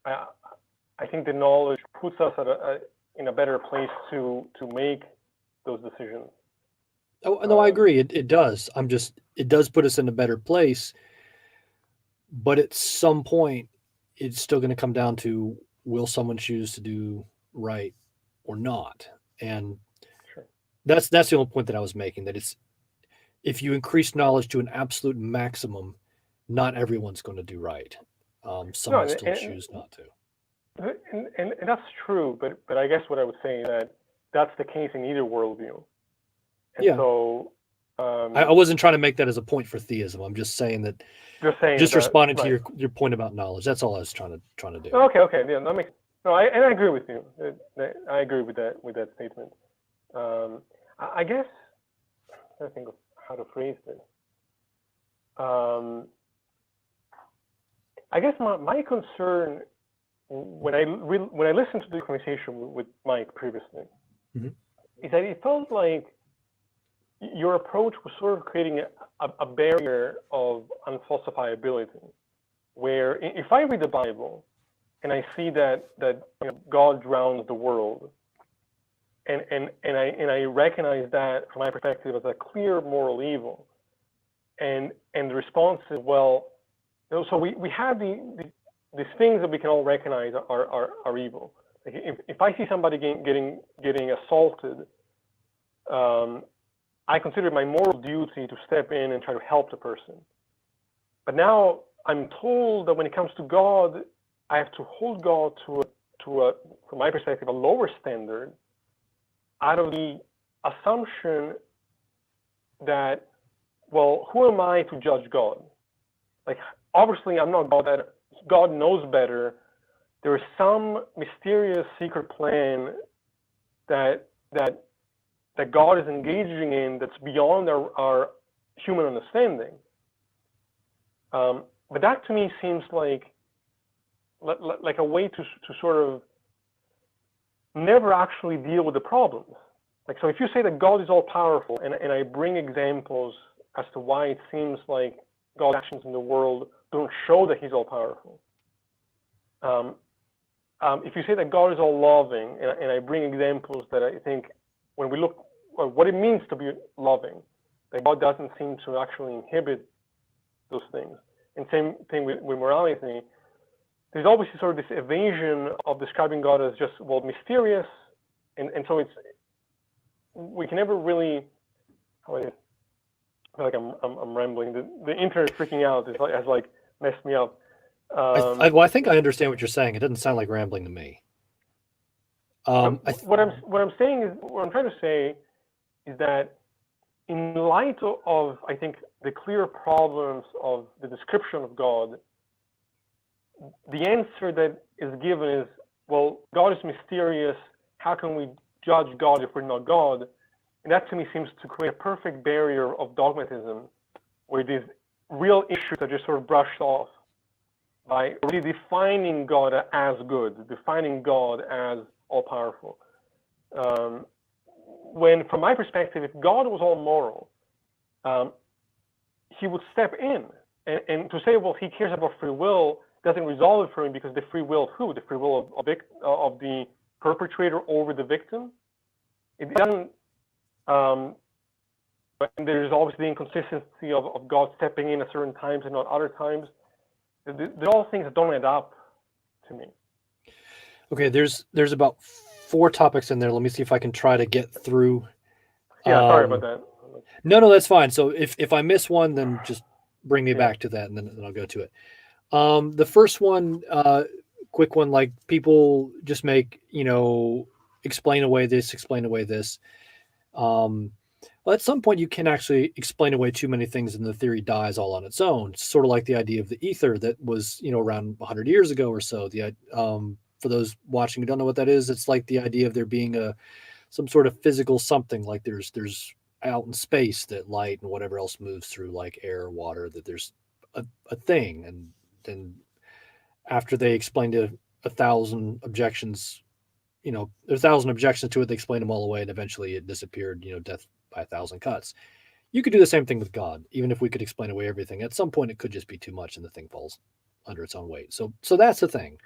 the knowledge puts us in a better place to make those decisions. Oh no, I agree. It does. It does put us in a better place. But at some point, it's still going to come down to, will someone choose to do right or not? And Sure. That's the only point that I was making. That if you increase knowledge to an absolute maximum, not everyone's going to do right. Some will still choose not to. And that's true, but I guess what I would say is that that's the case in either worldview. And yeah. So I wasn't trying to make that as a point for theism. I'm just saying that. Just responding to your point about knowledge. That's all I was trying to do. Okay. Yeah, that makes no. I agree with you. I agree with that statement. I guess I think of how to phrase this. I guess my concern when I listened to the conversation with Mike previously, mm-hmm. is that it felt like your approach was sort of creating a barrier of unfalsifiability, where if I read the Bible and I see that God drowns the world, and I recognize that from my perspective as a clear moral evil, and the response is, well, so we have these things that we can all recognize are evil. Like if I see somebody getting assaulted, I consider it my moral duty to step in and try to help the person. But now I'm told that when it comes to God, I have to hold God to from my perspective, a lower standard, out of the assumption that, well, who am I to judge God? Like, obviously, I'm not God. That God knows better. There is some mysterious secret plan that God is engaging in that's beyond our human understanding. But that to me seems like a way to sort of never actually deal with the problems. Like, so if you say that God is all powerful, and I bring examples as to why it seems like God's actions in the world don't show that he's all powerful. If you say that God is all loving, and I bring examples that I think when we look at what it means to be loving, that God doesn't seem to actually inhibit those things. And same thing with morality. There's obviously sort of this evasion of describing God as just, well, mysterious, and so we can never really. I feel like I'm rambling. The internet freaking out has messed me up. I think I understand what you're saying. It doesn't sound like rambling to me. What I'm trying to say is that in light of I think the clear problems of the description of God, the answer that is given is, well, God is mysterious. How can we judge God if we're not God? And that to me seems to create a perfect barrier of dogmatism, where these real issues are just sort of brushed off by really defining God as good, defining God as all-powerful. When, from my perspective, if God was all moral, he would step in. And to say, well, he cares about free will doesn't resolve it for him, because the free will of who? The free will of the perpetrator over the victim? It doesn't. And there's obviously the inconsistency of God stepping in at certain times and not other times. They're all things that don't add up to me. Okay, there's about 4 topics in there. Let me see if I can try to get through. Yeah, sorry about that. No, that's fine. So if I miss one, then just bring me back to that, and then I'll go to it. The first one, quick one, like people just make, explain away this. Well, at some point, you can actually explain away too many things, and the theory dies all on its own. It's sort of like the idea of the ether that was, around 100 years ago or so. For those watching who don't know what that is, it's like the idea of there being some sort of physical something, like there's out in space that light and whatever else moves through, like air, water, that there's a thing. And then after they explained a thousand objections, there's 1,000 objections to it, they explained them all away, and eventually it disappeared, death by 1,000 cuts. You could do the same thing with God. Even if we could explain away everything, at some point it could just be too much and the thing falls under its own weight. So that's the thing.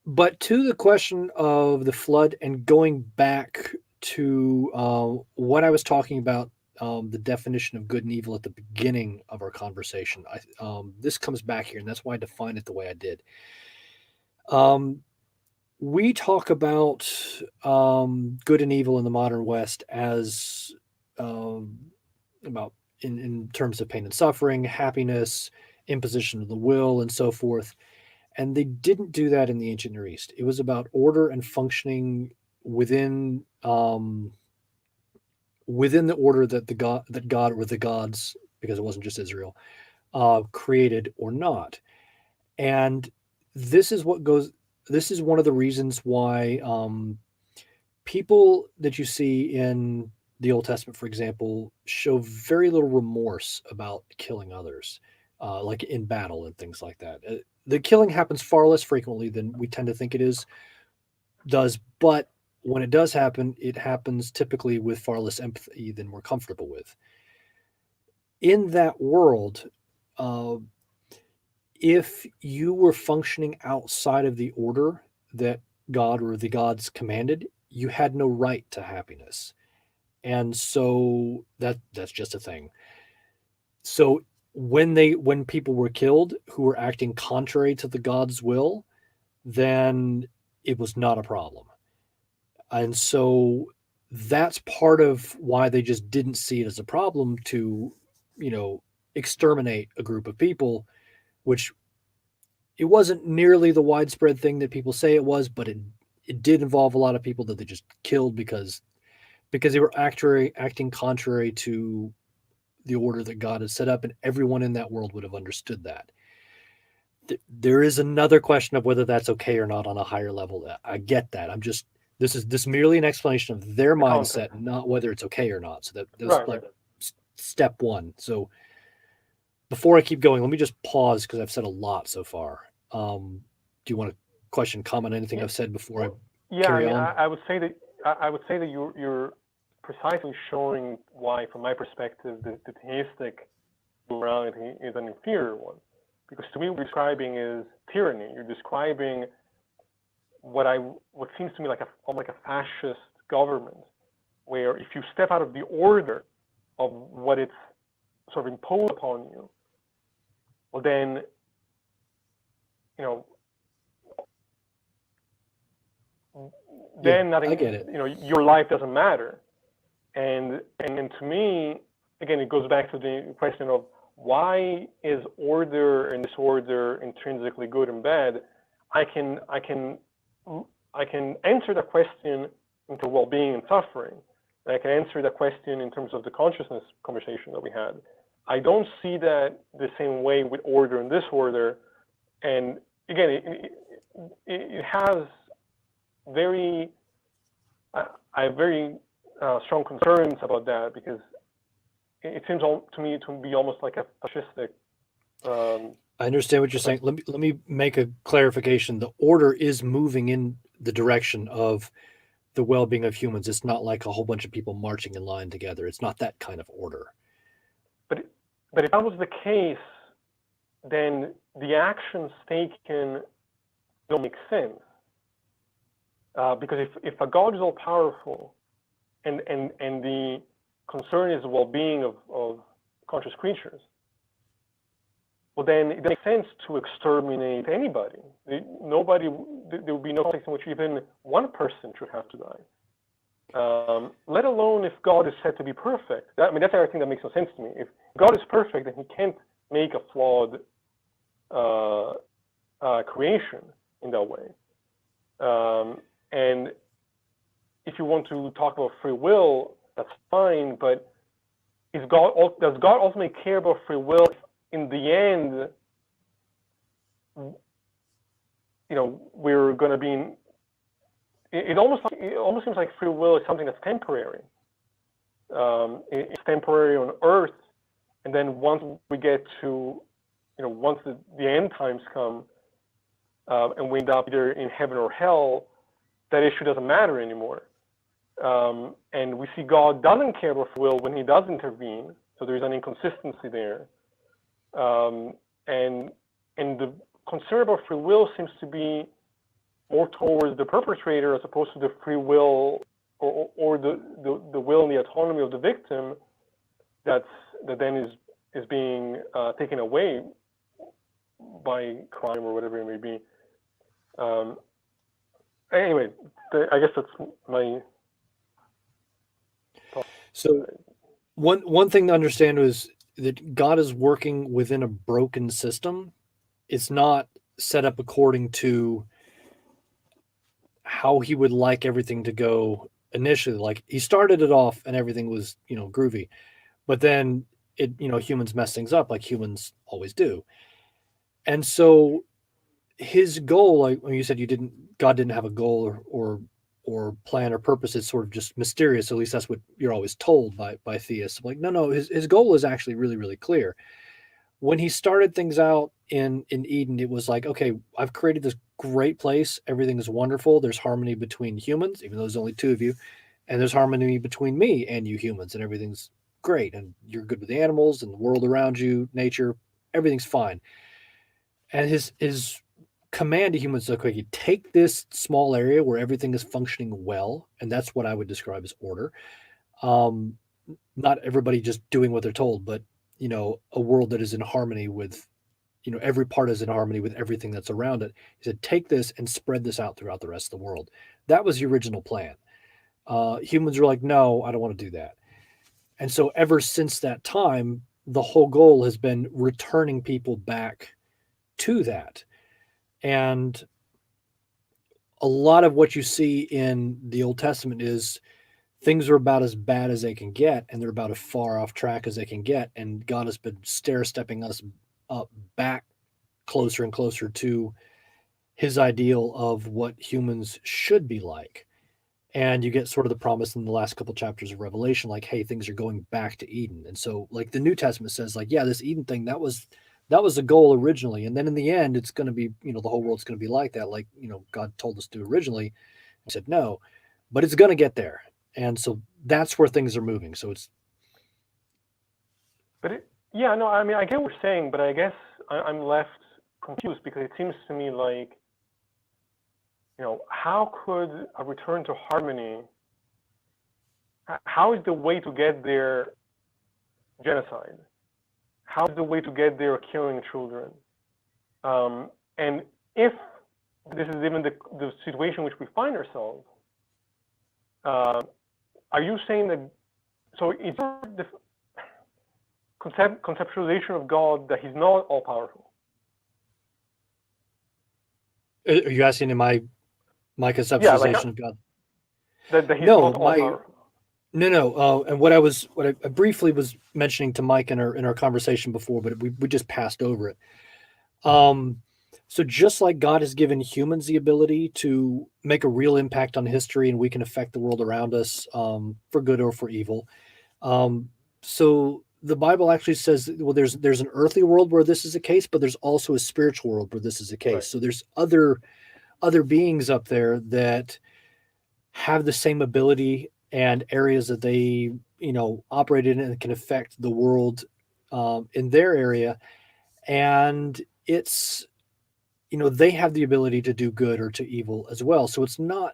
But to the question of the flood and going back to what I was talking about, the definition of good and evil at the beginning of our conversation, this comes back here, and that's why I defined it the way I did. We talk about good and evil in the modern West as about in terms of pain and suffering, happiness, imposition of the will, and so forth. And they didn't do that in the ancient Near East. It was about order and functioning within the order that God or the gods, because it wasn't just Israel, created or not. And this is one of the reasons why people that you see in the Old Testament, for example, show very little remorse about killing others, like in battle and things like that. The killing happens far less frequently than we tend to think it does, but when it does happen, it happens typically with far less empathy than we're comfortable with. In that world, if you were functioning outside of the order that God or the gods commanded, you had no right to happiness. And so that's just a thing. So when people were killed who were acting contrary to the God's will, then it was not a problem. And so that's part of why they just didn't see it as a problem to, exterminate a group of people, which it wasn't nearly the widespread thing that people say it was, but it did involve a lot of people that they just killed because they were acting contrary to the order that God had set up, and everyone in that world would have understood that. There is another question of whether that's okay or not on a higher level. I get that. This is merely an explanation of their mindset, not whether it's okay or not. So that was right. Step one. So before I keep going, let me just pause because I've said a lot so far. Do you want to comment anything I've said before I carry on? I would say that you're precisely showing why, from my perspective, the theistic morality is an inferior one. Because to me, what you're describing is tyranny. You're describing what seems to me like a fascist government, where if you step out of the order of what it's sort of imposed upon you, well then, then nothing. I get it. Your life doesn't matter, and to me, again, it goes back to the question of why is order and disorder intrinsically good and bad? I can answer the question into well-being and suffering. And I can answer the question in terms of the consciousness conversation that we had. I don't see that the same way with order and disorder. And again, it has I have very strong concerns about that, because it seems to me to be almost like a fascistic. I understand what you're saying. Let me make a clarification. The order is moving in the direction of the well-being of humans. It's not like a whole bunch of people marching in line together. It's not that kind of order. But if that was the case, then the actions taken don't make sense. Because if a God is all powerful, and the concern is the well-being of conscious creatures, well then it makes sense to exterminate anybody. There would be no context in which even one person should have to die. Let alone if God is said to be perfect. That's everything that makes no sense to me. If God is perfect, then he can't make a flawed creation in that way. And if you want to talk about free will, that's fine, but does God ultimately care about free will? In the end, we're going to be in, it almost seems like free will is something that's temporary. It's temporary on earth, and then once we get to, once the end times come, and we end up either in heaven or hell, that issue doesn't matter anymore. And we see God doesn't care about free will when he does intervene, so there's an inconsistency there. And the concern about free will seems to be more towards the perpetrator as opposed to the free will or the will and the autonomy of the victim that then is being taken away by crime or whatever it may be. Anyway, I guess that's my thought. So one thing to understand is that God is working within a broken system. It's not set up according to how he would like everything to go initially. Like, he started it off and everything was, groovy, but then humans mess things up like humans always do. And so his goal, like when you said God didn't have a goal or plan or purpose, it's sort of just mysterious. At least that's what you're always told by theists. Like, no, his goal is actually really, really clear. When he started things out in Eden, it was like, okay, I've created this great place. Everything is wonderful. There's harmony between humans, even though there's only two of you. And there's harmony between me and you humans, and everything's great. And you're good with the animals and the world around you, nature, everything's fine. And his command to humans is, okay, you take this small area where everything is functioning well, and that's what I would describe as order. Not everybody just doing what they're told, but a world that is in harmony with, every part is in harmony with everything that's around it. He said, take this and spread this out throughout the rest of the world. That was the original plan. Humans were like, no, I don't want to do that. And so ever since that time, the whole goal has been returning people back to that. And a lot of what you see in the Old Testament is things are about as bad as they can get, and they're about as far off track as they can get. And God has been stair-stepping us up back closer and closer to his ideal of what humans should be like. And you get sort of the promise in the last couple chapters of Revelation, like, hey, things are going back to Eden. And so, like, the New Testament says, like, yeah, this Eden thing, that was the goal originally. And then in the end, it's going to be, the whole world's going to be like that. Like, God told us to originally. He said, no, but it's going to get there. And so that's where things are moving. So it's. I get what you're saying, but I guess I'm left confused because it seems to me like, how could a return to harmony, how is the way to get there genocide? How is the way to get there killing children? And if this is even the situation in which we find ourselves, are you saying that, so is the conceptualization of God that he's not all-powerful? Are you asking in my conceptualization of God? That he's not all-powerful? No. And what I briefly was mentioning to Mike in our conversation before, but we just passed over it. So just like God has given humans the ability to make a real impact on history, and we can affect the world around us for good or for evil. So the Bible actually says, well, there's an earthly world where this is the case, but there's also a spiritual world where this is the case. Right. So there's other beings up there that have the same ability and areas that they, operate in and can affect the world in their area. And it's, they have the ability to do good or to evil as well. So it's not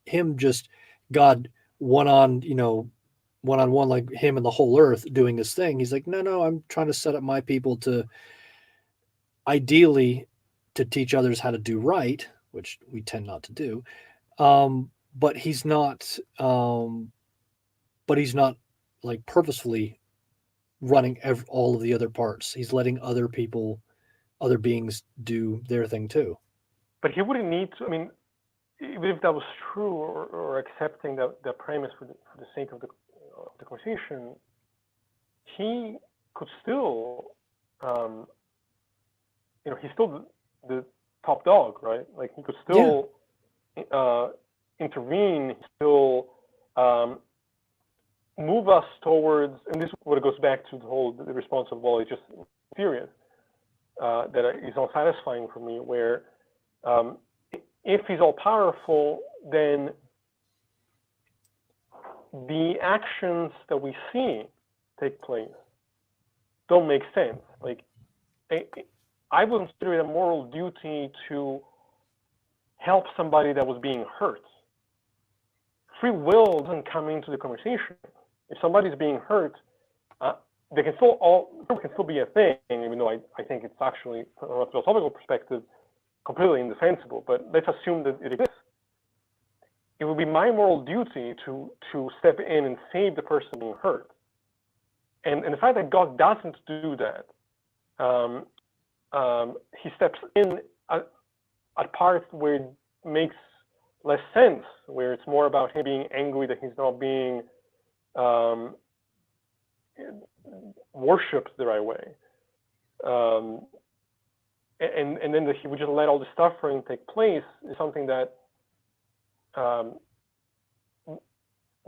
him, just God one-on-one, like him and the whole earth doing this thing. He's like, no, I'm trying to set up my people to ideally to teach others how to do right, which we tend not to do. But he's not like purposefully running all of the other parts. He's letting other beings do their thing too. But he wouldn't need to, even if that was true, or accepting the premise for the sake of the conversation, he could still, he's still the top dog, right? Like he could still intervene, still move us towards, and this is what it goes back to the response of, well, it's just inferior, that is unsatisfying for me, where if he's all powerful, then the actions that we see take place don't make sense. Like, I would consider it a moral duty to help somebody that was being hurt. Free will doesn't come into the conversation. If somebody's being hurt, they can still be a thing, even though I think it's actually, from a philosophical perspective, completely indefensible. But let's assume that it exists. It would be my moral duty to step in and save the person being hurt. And the fact that God doesn't do that, he steps in at parts where it makes less sense, where it's more about him being angry that he's not being worshipped the right way. And then that he would just let all the suffering take place is something that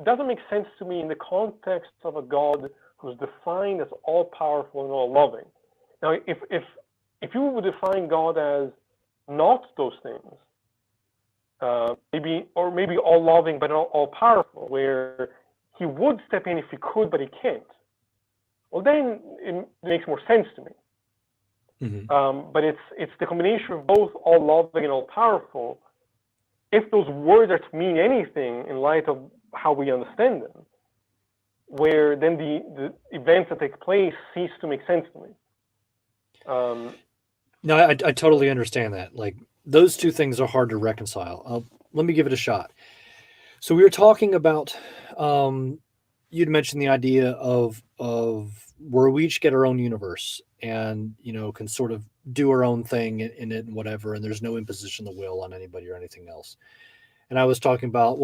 doesn't make sense to me in the context of a God who's defined as all-powerful and all-loving. Now, if you would define God as not those things, maybe all-loving but not all-powerful, where he would step in if he could, but he can't, well, then it makes more sense to me. Mm-hmm. But it's the combination of both all-loving and all-powerful. If those words are to mean anything in light of how we understand them, where then the events that take place cease to make sense to me. No, I totally understand that. Like, those two things are hard to reconcile. Let me give it a shot. So we were talking about, you'd mentioned the idea of where we each get our own universe and, can sort of do our own thing in it and whatever, and there's no imposition of the will on anybody or anything else. And I was talking about,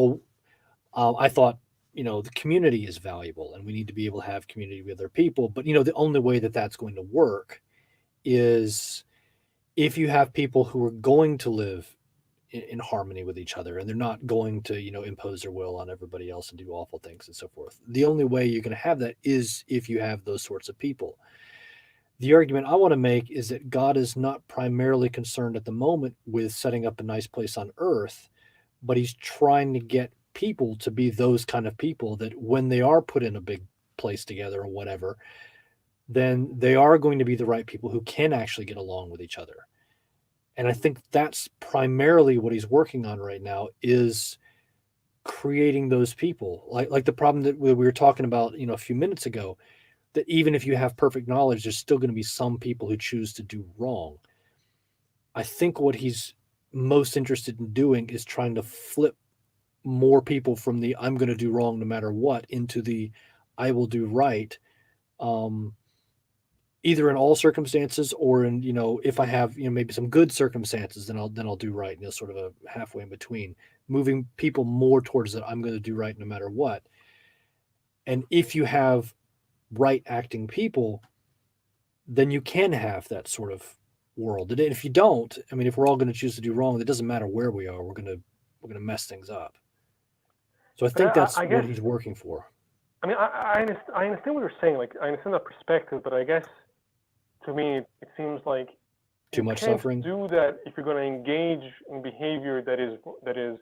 I thought, the community is valuable and we need to be able to have community with other people. But, the only way that that's going to work is if you have people who are going to live in harmony with each other and they're not going to, impose their will on everybody else and do awful things and so forth. The only way you're going to have that is if you have those sorts of people. The argument I want to make is that God is not primarily concerned at the moment with setting up a nice place on earth, but he's trying to get people to be those kind of people that when they are put in a big place together or whatever, then they are going to be the right people who can actually get along with each other. And I think that's primarily what he's working on right now, is creating those people. Like the problem that we were talking about, a few minutes ago, that even if you have perfect knowledge, there's still going to be some people who choose to do wrong. I think what he's most interested in doing is trying to flip more people from the I'm going to do wrong no matter what into the I will do right, either in all circumstances or in, if I have, maybe some good circumstances, then I'll do right, sort of a halfway in between, moving people more towards that I'm going to do right no matter what. And if you have right acting people, then you can have that sort of world. And if you don't, if we're all going to choose to do wrong, it doesn't matter where we are, we're going to mess things up. So I think that's what he's working for. I understand what you're saying. Like, I understand that perspective, but I guess to me it seems like too much suffering. Do that if you're going to engage in behavior that is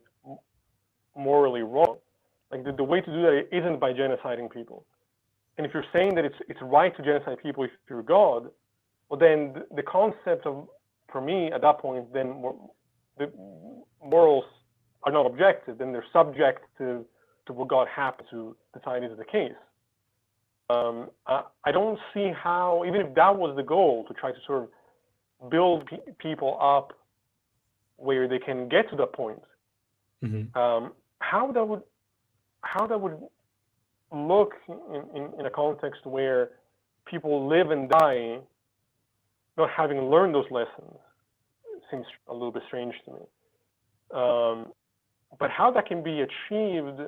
morally wrong. Like the way to do that isn't by genociding people. And if you're saying that it's right to genocide people if you're God, well then the concept of, for me at that point, then the morals are not objective, then they're subject to what God happens to decide is the case. I don't see how, even if that was the goal, to try to sort of build people up where they can get to that point, mm-hmm. How that would look in a context where people live and die not having learned those lessons seems a little bit strange to me. but how that can be achieved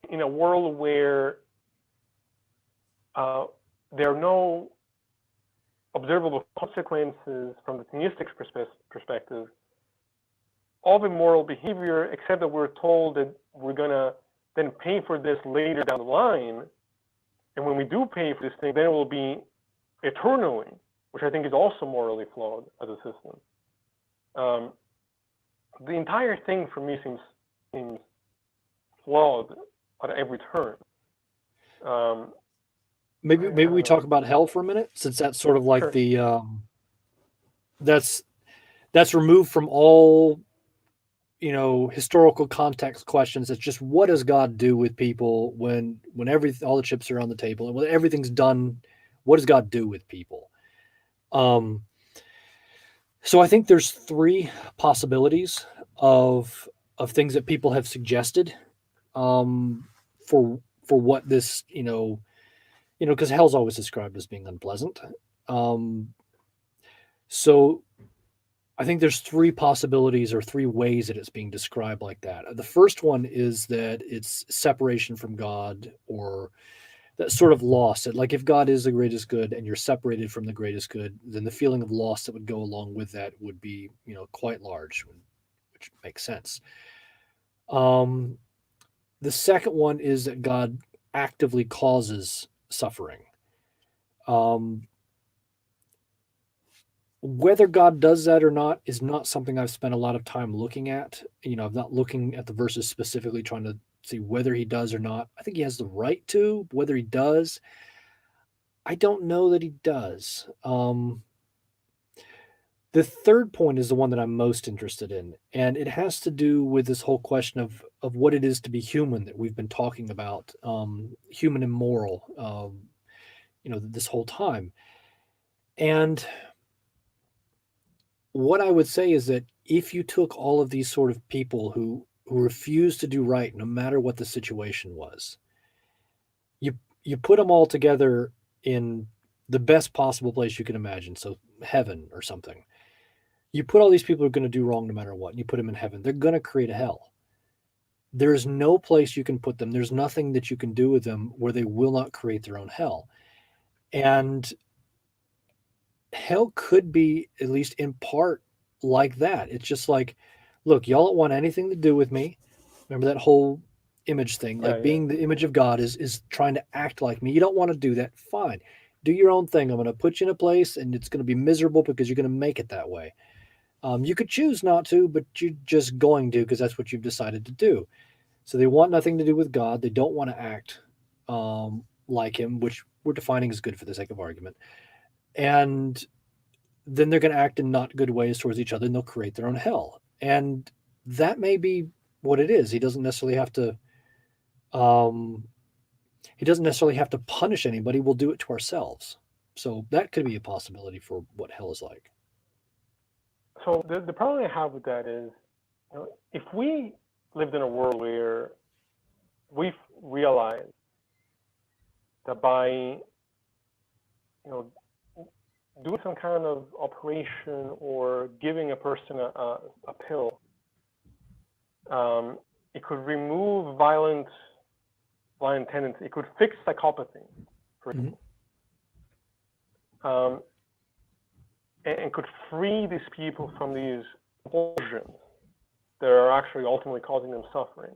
in a world where there are no observable consequences from the theistic perspective of immoral behavior, except that we're told that we're going to then pay for this later down the line. And when we do pay for this thing, then it will be eternally, which I think is also morally flawed as a system. The entire thing for me seems flawed at every turn. Maybe we talk about hell for a minute, since that's sort of like Sure. the that's removed from all historical context questions. It's just, what does God do with people when all the chips are on the table and when everything's done? What does God do with people? So I think there's three possibilities of things that people have suggested for what this because hell's always described as being unpleasant. So I think there's three possibilities or three ways that it's being described like that. The first one is that it's separation from God, or that sort of loss. That, like, if God is the greatest good and you're separated from the greatest good, then the feeling of loss that would go along with that would be, quite large, which makes sense. The second one is that God actively causes suffering. Whether God does that or not is not something I've spent a lot of time looking at. I'm not looking at the verses specifically, trying to see whether he does or not. I think he has the right to. Whether he does, I don't know that he does. The third point is the one that I'm most interested in, and it has to do with this whole question of what it is to be human that we've been talking about, human and moral, this whole time. And what I would say is that if you took all of these sort of people who refused to do right, no matter what the situation was, you put them all together in the best possible place you can imagine, so heaven or something. You put all these people who are going to do wrong no matter what, and you put them in heaven, they're going to create a hell. There's no place you can put them. There's nothing that you can do with them where they will not create their own hell. And hell could be, at least in part, like that. It's just like, look, y'all don't want anything to do with me. Remember that whole image thing? Like, being the image of God is trying to act like me. You don't want to do that. Fine. Do your own thing. I'm going to put you in a place, and it's going to be miserable because you're going to make it that way. You could choose not to, but you're just going to, because that's what you've decided to do. So they want nothing to do with God. They don't want to act like him, which we're defining as good for the sake of argument. And then they're going to act in not good ways towards each other, and they'll create their own hell. And that may be what it is. He doesn't necessarily have to punish anybody. We'll do it to ourselves. So that could be a possibility for what hell is like. So the problem I have with that is, if we lived in a world where we've realized that by doing some kind of operation or giving a person a pill, it could remove violent tendencies. It could fix psychopathy, for example, and could free these people from these compulsions that are actually ultimately causing them suffering.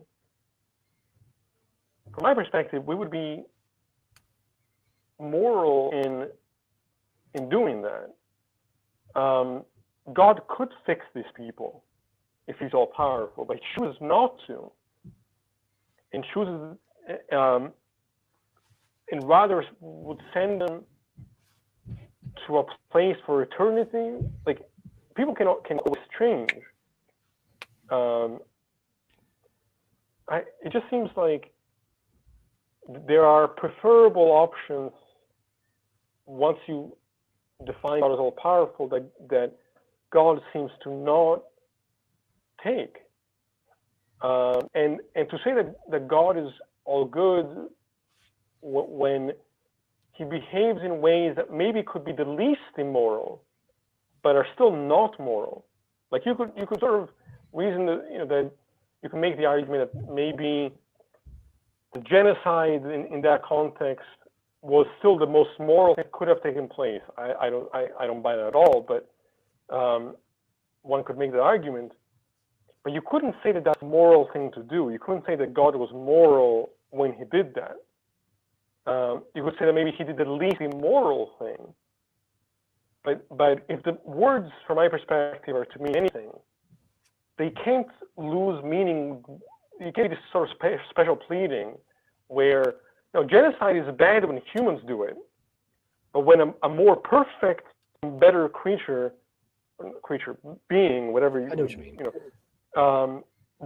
From my perspective, we would be moral in doing that. God could fix these people if he's all powerful, but he chooses not to, and chooses and rather would send them to a place for eternity. Like, people can always change. It just seems like there are preferable options once you define God as all powerful that God seems to not take. And to say that God is all good when he behaves in ways that maybe could be the least immoral, but are still not moral, Like you could sort of reason that that you can make the argument that maybe the genocide in that context was still the most moral that could have taken place. I don't buy that at all, but one could make that argument. But you couldn't say that that's a moral thing to do. You couldn't say that God was moral when he did that. You could say that maybe he did the least immoral thing. But if the words, from my perspective, are to mean anything, they can't lose meaning. You can't be this sort of special pleading where genocide is bad when humans do it, but when a more perfect, better creature, being, whatever I know what you mean.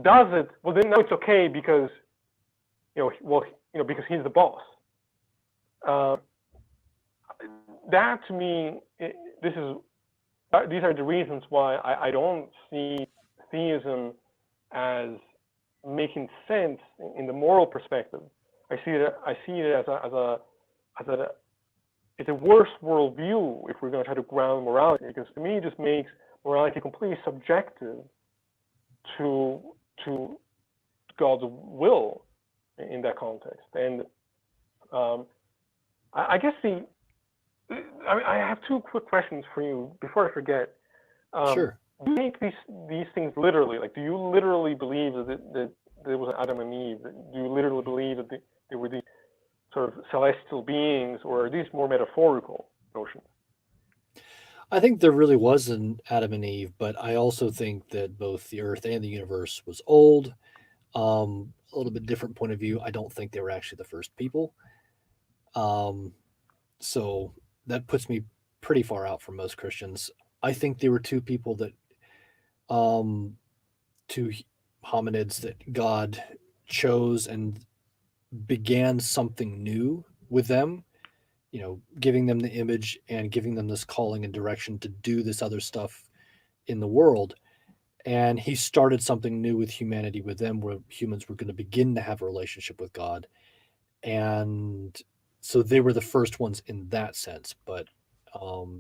Does it, well then now it's okay because because he's the boss. That to me, these are the reasons why I don't see theism as making sense in the moral perspective. I see it as it's a worse worldview if we're going to try to ground morality, because to me it just makes morality completely subjective to God's will in that context. And I guess I have two quick questions for you before I forget. Sure. Do you take these things literally? Like, do you literally believe that there was Adam and Eve? Do you literally believe that they were the sort of celestial beings, or are these more metaphorical notions? I think there really was an Adam and Eve, but I also think that both the earth and the universe was old. A little bit different point of view. I don't think they were actually the first people. So that puts me pretty far out from most Christians. I think there were two people that, two hominids that God chose and began something new with them, giving them the image and giving them this calling and direction to do this other stuff in the world. And he started something new with humanity with them, where humans were going to begin to have a relationship with God. And so they were the first ones in that sense, but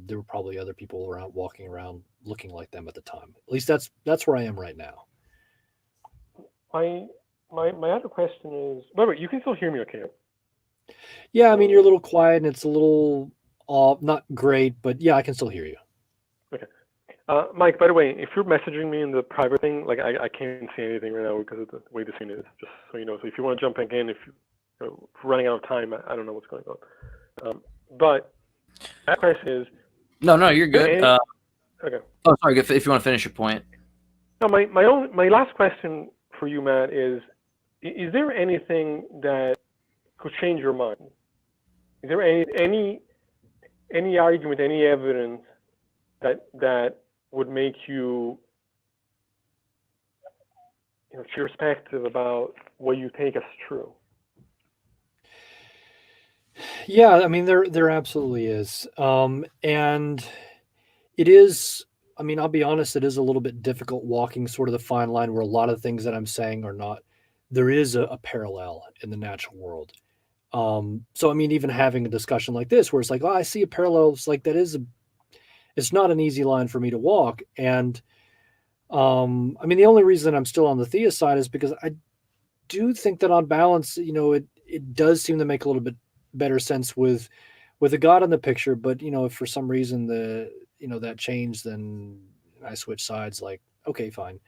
there were probably other people walking around looking like them at the time. At least that's where I am right now. My other question is, by the way, you can still hear me okay? Yeah, I mean, you're a little quiet and it's a little not great, but yeah, I can still hear you. Okay. Mike, by the way, if you're messaging me in the private thing, like I can't see anything right now because of the way the scene is, just so you know. So if you want to jump back in, if you're running out of time, I don't know what's going on. But that question is... No, you're good. Okay. Oh, sorry, if you want to finish your point. No, my last question for you, Matt, is there anything that could change your mind? Is there any argument, any evidence that would make you your perspective about what you take as true? Yeah, I mean, there absolutely is. And it is, I mean, I'll be honest, it is a little bit difficult walking sort of the fine line where a lot of things that I'm saying are not, there is a parallel in the natural world. So, I mean, even having a discussion like this, where it's like, oh, I see a parallel, it's like, it's not an easy line for me to walk. And, I mean, the only reason I'm still on the theist side is because I do think that on balance, it does seem to make a little bit better sense with a God in the picture. But, if for some reason that changed, then I switch sides, like, okay, fine.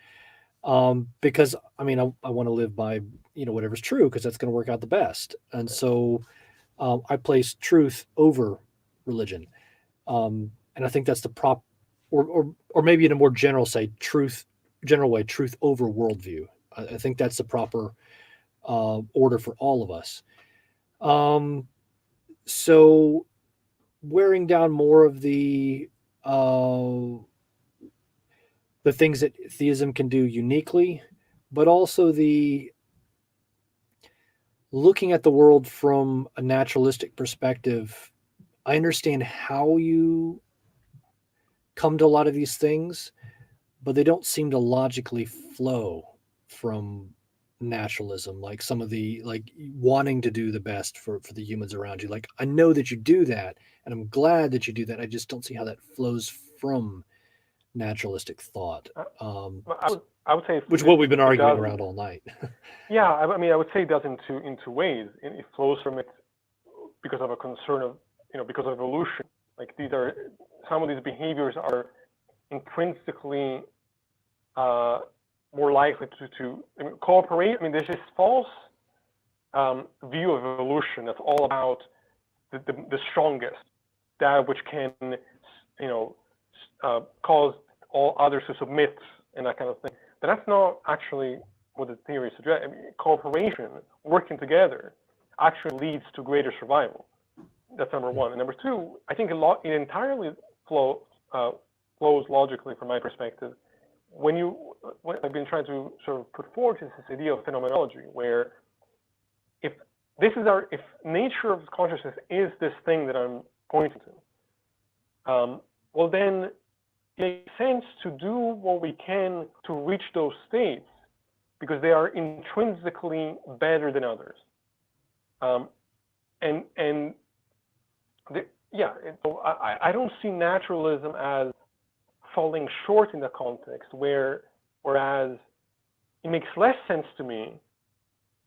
Because I mean, I want to live by, whatever's true, because that's going to work out the best. And so, I place truth over religion. And I think that's the or maybe in a more general way, truth over worldview. I think that's the proper, order for all of us. So wearing down more of the things that theism can do uniquely, but also the looking at the world from a naturalistic perspective. I understand how you come to a lot of these things, but they don't seem to logically flow from naturalism, like some of the, like, wanting to do the best for the humans around you. Like, I know that you do that, and I'm glad that you do that. I just don't see how that flows from naturalistic thought, I would say which is what we've been arguing does, around all night. yeah, I mean, I would say it does in two ways. It flows from it because of a concern of, because of evolution. Like some of these behaviors are intrinsically more likely to cooperate. I mean, there's this false view of evolution that's all about the strongest, that which can, cause all others to submit and that kind of thing. But that's not actually what the theory suggests. I mean, cooperation, working together, actually leads to greater survival. That's number one. And number two, I think it entirely flows logically from my perspective. When I've been trying to sort of put forward is this idea of phenomenology, where if nature of consciousness is this thing that I'm pointing to, well then it makes sense to do what we can to reach those states because they are intrinsically better than others. I don't see naturalism as falling short in the context, whereas it makes less sense to me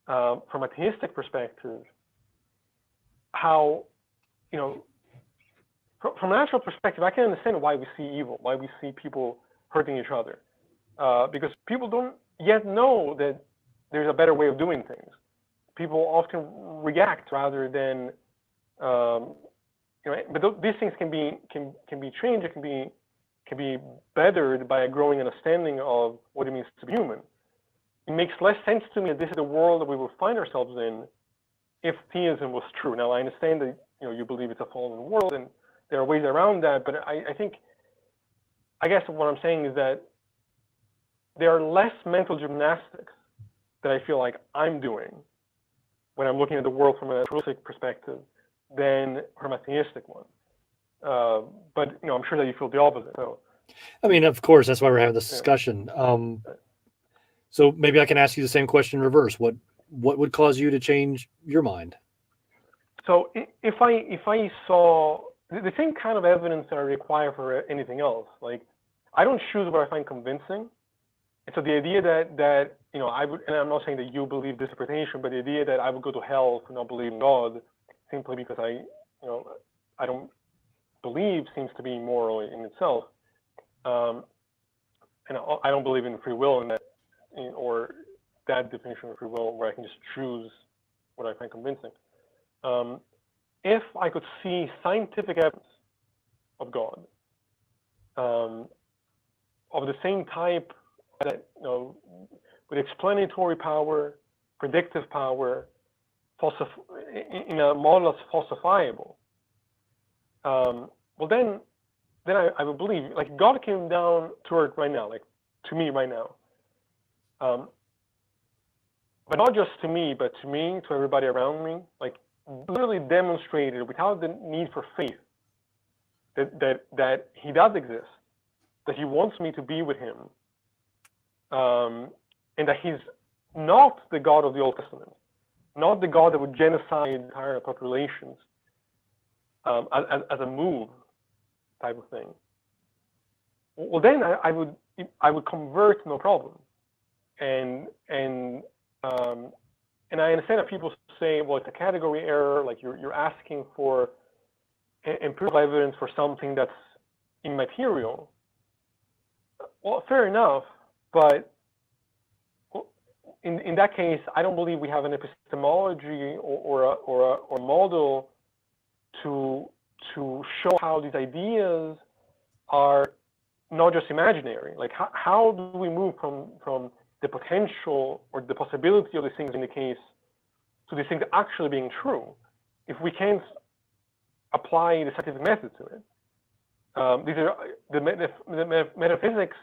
from a theistic perspective how, from a natural perspective, I can understand why we see evil, why we see people hurting each other, because people don't yet know that there's a better way of doing things. People often react rather than, but these things can be changed. It can be bettered by a growing understanding of what it means to be human. It makes less sense to me that this is the world that we will find ourselves in if theism was true. Now, I understand that you believe it's a fallen world, and there are ways around that, but I guess what I'm saying is that there are less mental gymnastics that I feel like I'm doing when I'm looking at the world from a naturalistic perspective than from a theistic one. But I'm sure that you feel the opposite. So, I mean, of course, that's why we're having this discussion. So maybe I can ask you the same question in reverse. What would cause you to change your mind? So if I saw the same kind of evidence that I require for anything else, like I don't choose what I find convincing. And so the idea that I would, and I'm not saying that you believe this interpretation, but the idea that I would go to hell for not believing God simply because I don't believe seems to be immoral in itself. And I don't believe in free will in that, or that definition of free will where I can just choose what I find convincing. If I could see scientific evidence of God, of the same type that, with explanatory power, predictive power, in a model that's falsifiable, well then I would believe, like God came down to earth right now, like to me right now. But not just to me, but to me, to everybody around me, like literally demonstrated without the need for faith that he does exist, that he wants me to be with him, and that he's not the God of the Old Testament, not the God that would genocide entire populations as a move type of thing. Well, then I would convert no problem, and I understand that people say, well, it's a category error, like you're asking for empirical evidence for something that's immaterial. Well, fair enough, but in that case, I don't believe we have an epistemology or a model to show how these ideas are not just imaginary. Like how do we move from the potential or the possibility of these things in the case to these things actually being true if we can't apply the scientific method to it? These are the metaphysics,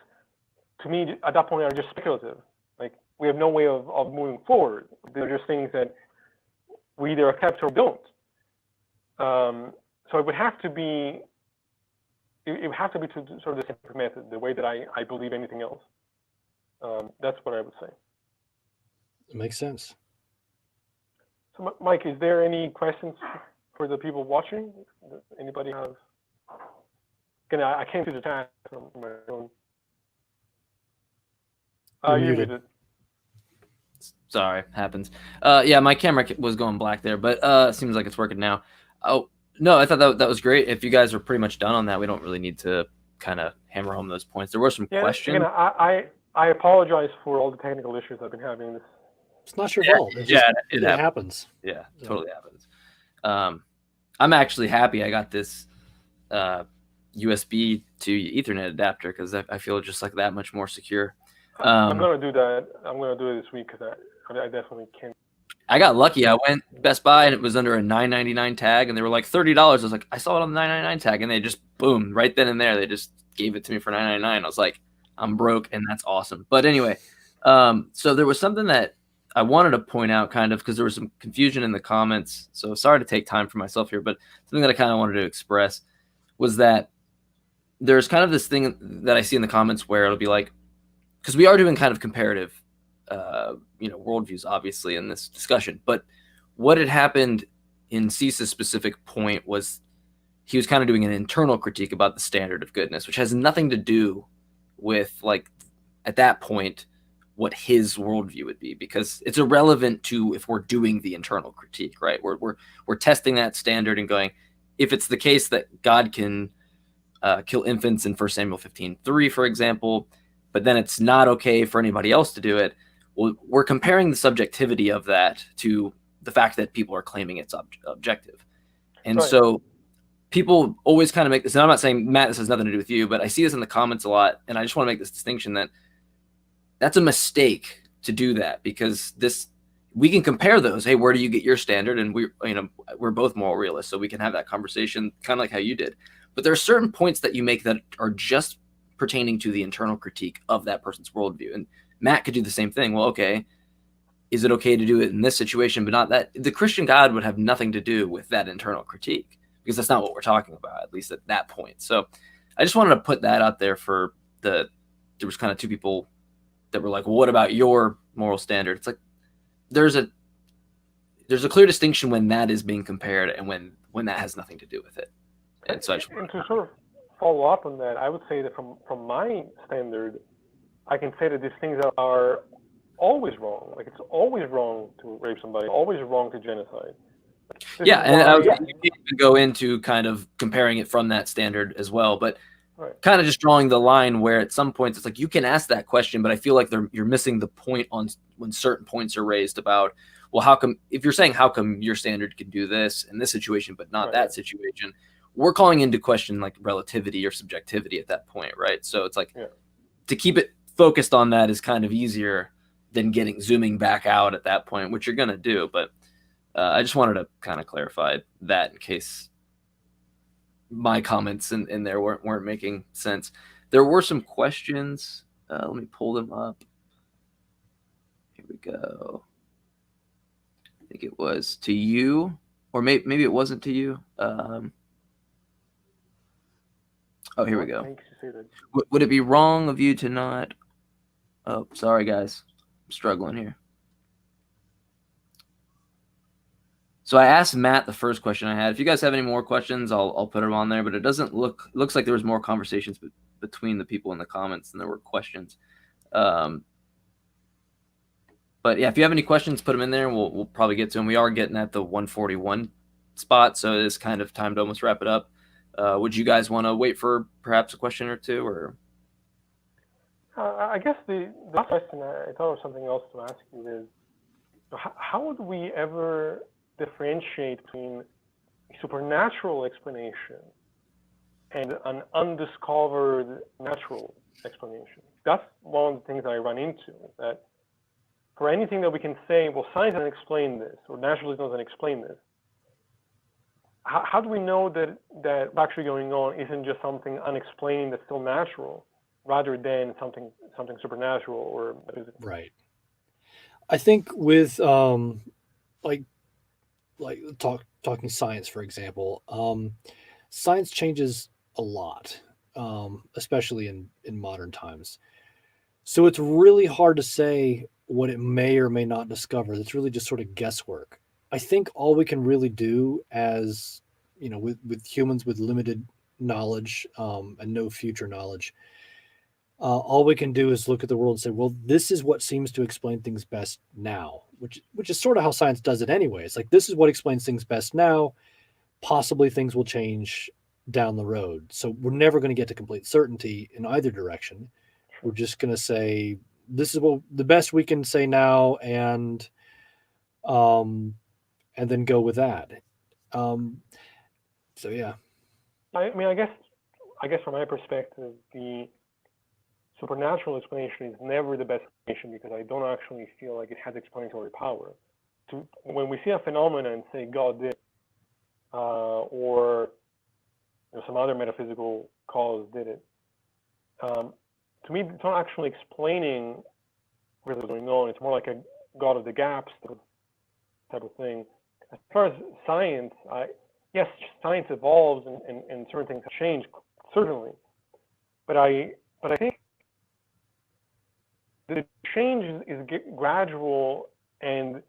to me, at that point are just speculative. Like we have no way of moving forward. They're just things that we either accept or don't. So it would have to be to sort of the scientific method, the way that I believe anything else. That's what I would say. It makes sense. So, Mike, is there any questions for the people watching? Anybody have? I can't see the chat from my phone. You're You're muted. muted. Sorry, happens. Yeah, my camera was going black there, but seems like it's working now. Oh no, I thought that was great. If you guys are pretty much done on that, we don't really need to kind of hammer home those points. There were some questions. Again, I apologize for all the technical issues I've been having. This. It's not your fault. It happens. Yeah, totally happens. I'm actually happy I got this USB to Ethernet adapter because I feel just like that much more secure. I'm gonna do that. I'm gonna do it this week because I definitely can't. I got lucky. I went Best Buy and it was under a $9.99 tag, and they were like $30. I was like, I saw it on the $9.99 tag, and they just boom right then and there. They just gave it to me for $9.99. I was like, I'm broke, and that's awesome. But anyway, so there was something that I wanted to point out, kind of, because there was some confusion in the comments. So sorry to take time for myself here, but something that I kind of wanted to express was that there's kind of this thing that I see in the comments where it'll be like, because we are doing kind of comparative, worldviews, obviously, in this discussion. But what had happened in Cease's specific point was he was kind of doing an internal critique about the standard of goodness, which has nothing to do with, like, at that point, what his worldview would be, because it's irrelevant to if we're doing the internal critique, right? We're testing that standard and going, if it's the case that God can kill infants in 1 Samuel 15:3, for example, but then it's not okay for anybody else to do it. Well, we're comparing the subjectivity of that to the fact that people are claiming it's objective. And Right. So people always kind of make this, and I'm not saying, Matt, this has nothing to do with you, but I see this in the comments a lot, and I just want to make this distinction that that's a mistake to do that, because we can compare those. Hey, where do you get your standard? And we're both moral realists, so we can have that conversation kind of like how you did. But there are certain points that you make that are just pertaining to the internal critique of that person's worldview. And Matt could do the same thing. Well, okay, is it okay to do it in this situation, but not that? The Christian God would have nothing to do with that internal critique, because that's not what we're talking about, at least at that point. So I just wanted to put that out there there was kind of two people that were like, well, what about your moral standard? It's like, there's a clear distinction when that is being compared and when that has nothing to do with it. And so and to sort of follow up on that, I would say that from my standard, I can say that these things are always wrong. Like, it's always wrong to rape somebody, always wrong to genocide. Yeah, and you can even go into kind of comparing it from that standard as well, but right. Kind of just drawing the line where at some points it's like you can ask that question, but I feel like you're missing the point on when certain points are raised about, well, how come your standard can do this in this situation but not that situation? We're calling into question like relativity or subjectivity at that point, right? So it's like to keep it focused on that is kind of easier than zooming back out at that point, which you're going to do. But I just wanted to kind of clarify that in case my comments in there weren't making sense. There were some questions. Let me pull them up. Here we go. I think it was to you, or maybe it wasn't to you. Here we go. Would it be wrong of you to not? Oh, sorry, guys. I'm struggling here. So I asked Matt the first question I had. If you guys have any more questions, I'll put them on there. But it looks like there was more conversations between the people in the comments than there were questions. But yeah, if you have any questions, put them in there, and we'll probably get to them. We are getting at the 141 spot, so it is kind of time to almost wrap it up. Would you guys want to wait for perhaps a question or two, or? I guess the last question, I thought of something else to ask you, is how would we ever differentiate between a supernatural explanation and an undiscovered natural explanation? That's one of the things that I run into, that for anything that we can say, well, science doesn't explain this, or naturalism doesn't explain this, how do we know that what's actually going on isn't just something unexplained that's still natural, rather than something supernatural or physical? Right. I think with talking science, for example, science changes a lot, especially in modern times. So it's really hard to say what it may or may not discover. It's really just sort of guesswork. I think all we can really do, as with humans with limited knowledge and no future knowledge. All we can do is look at the world and say, well, this is what seems to explain things best now, which is sort of how science does it anyway. It's like, this is what explains things best now. Possibly things will change down the road. So we're never going to get to complete certainty in either direction. We're just going to say, this is what the best we can say now, and then go with that. So yeah. I mean, I guess from my perspective, the supernatural explanation is never the best explanation, because I don't actually feel like it has explanatory power. When we see a phenomenon and say God did, or some other metaphysical cause did it, to me, it's not actually explaining what's going on. It's more like a God of the gaps type of thing. As far as science, yes, science evolves and certain things have changed, certainly. But I think the change is gradual, and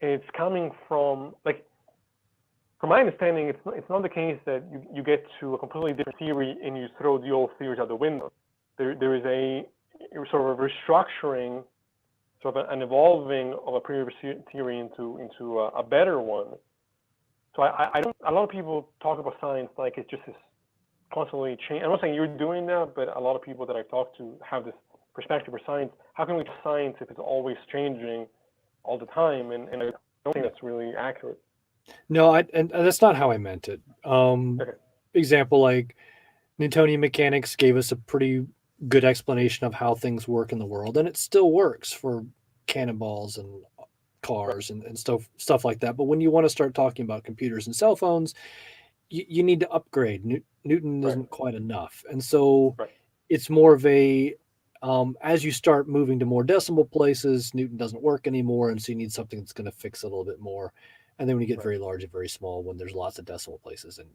it's coming from, like, from my understanding, it's not the case that you get to a completely different theory and you throw the old theories out the window. There is a sort of a restructuring, sort of an evolving of a previous theory into a better one. So I don't. A lot of people talk about science like it's just this constantly change. I'm not saying you're doing that, but a lot of people that I've talked to have this perspective for science. How can we do science if it's always changing all the time? And I don't think that's really accurate. No, and that's not how I meant it. Okay. Example, like Newtonian mechanics gave us a pretty good explanation of how things work in the world, and it still works for cannonballs and cars and stuff like that. But when you want to start talking about computers and cell phones, you need to upgrade. Newton isn't quite enough, and so it's more of a as you start moving to more decimal places, Newton doesn't work anymore, and so you need something that's going to fix it a little bit more. And then when you get very large and very small, when there's lots of decimal places, and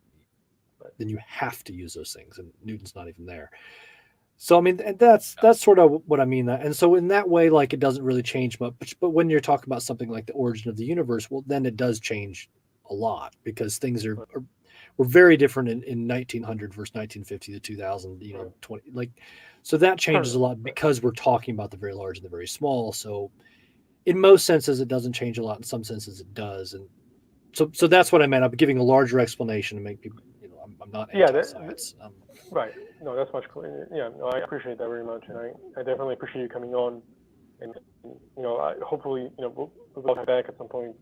then you have to use those things, and Newton's not even there. So I mean, and that's sort of what I mean. And so in that way, like, it doesn't really change much. But when you're talking about something like the origin of the universe, well, then it does change a lot, because things were very different in 1900 versus 1950 to 2000. 20, like, so that changes a lot because we're talking about the very large and the very small. So in most senses, it doesn't change a lot. In some senses, it does. And so that's what I meant. I'm giving a larger explanation to make people, I'm not anti-science. Right. No, that's much clearer. Yeah, no, I appreciate that very much. And I definitely appreciate you coming on. And, hopefully, we'll have back at some point.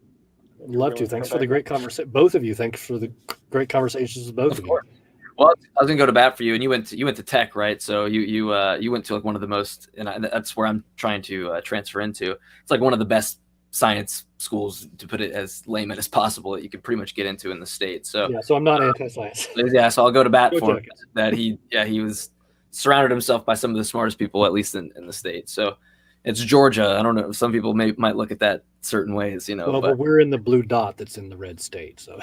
Love to. Thanks for the great conversation. Both of you. Thanks for the great conversations with both of you. Well, I was gonna go to bat for you, and you went to tech, right? So you went to like one of the most, and that's where I'm trying to transfer into. It's like one of the best science schools, to put it as layman as possible, that you could pretty much get into in the States. So yeah, so I'm not anti-science. Yeah, so I'll go to bat for him, that he was surrounded himself by some of the smartest people, at least in the States. So it's Georgia. I don't know. Some people might look at that certain ways, Well, but we're in the blue dot that's in the red state. So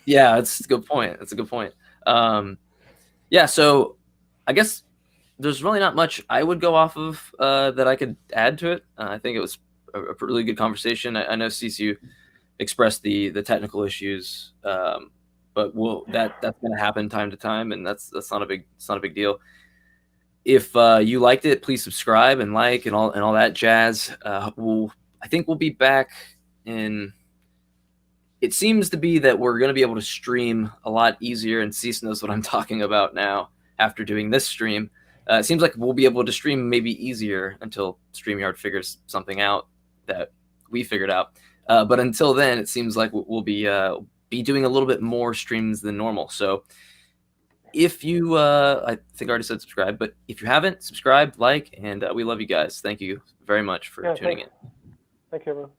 yeah, that's a good point. That's a good point. Yeah, so I guess there's really not much I would go off of that I could add to it. I think it was a really good conversation. I know Cease expressed the technical issues, but that's going to happen time to time, and that's not a big deal. If you liked it, please subscribe and like and all that jazz. I think we'll be back in. It seems to be that we're going to be able to stream a lot easier, and Cease knows what I'm talking about now after doing this stream. It seems like we'll be able to stream maybe easier until StreamYard figures something out that we figured out. But until then, it seems like we'll be doing a little bit more streams than normal. So if you, I think I already said subscribe, but if you haven't, subscribe, like, and we love you guys. Thank you very much for tuning in. Thank you, everyone.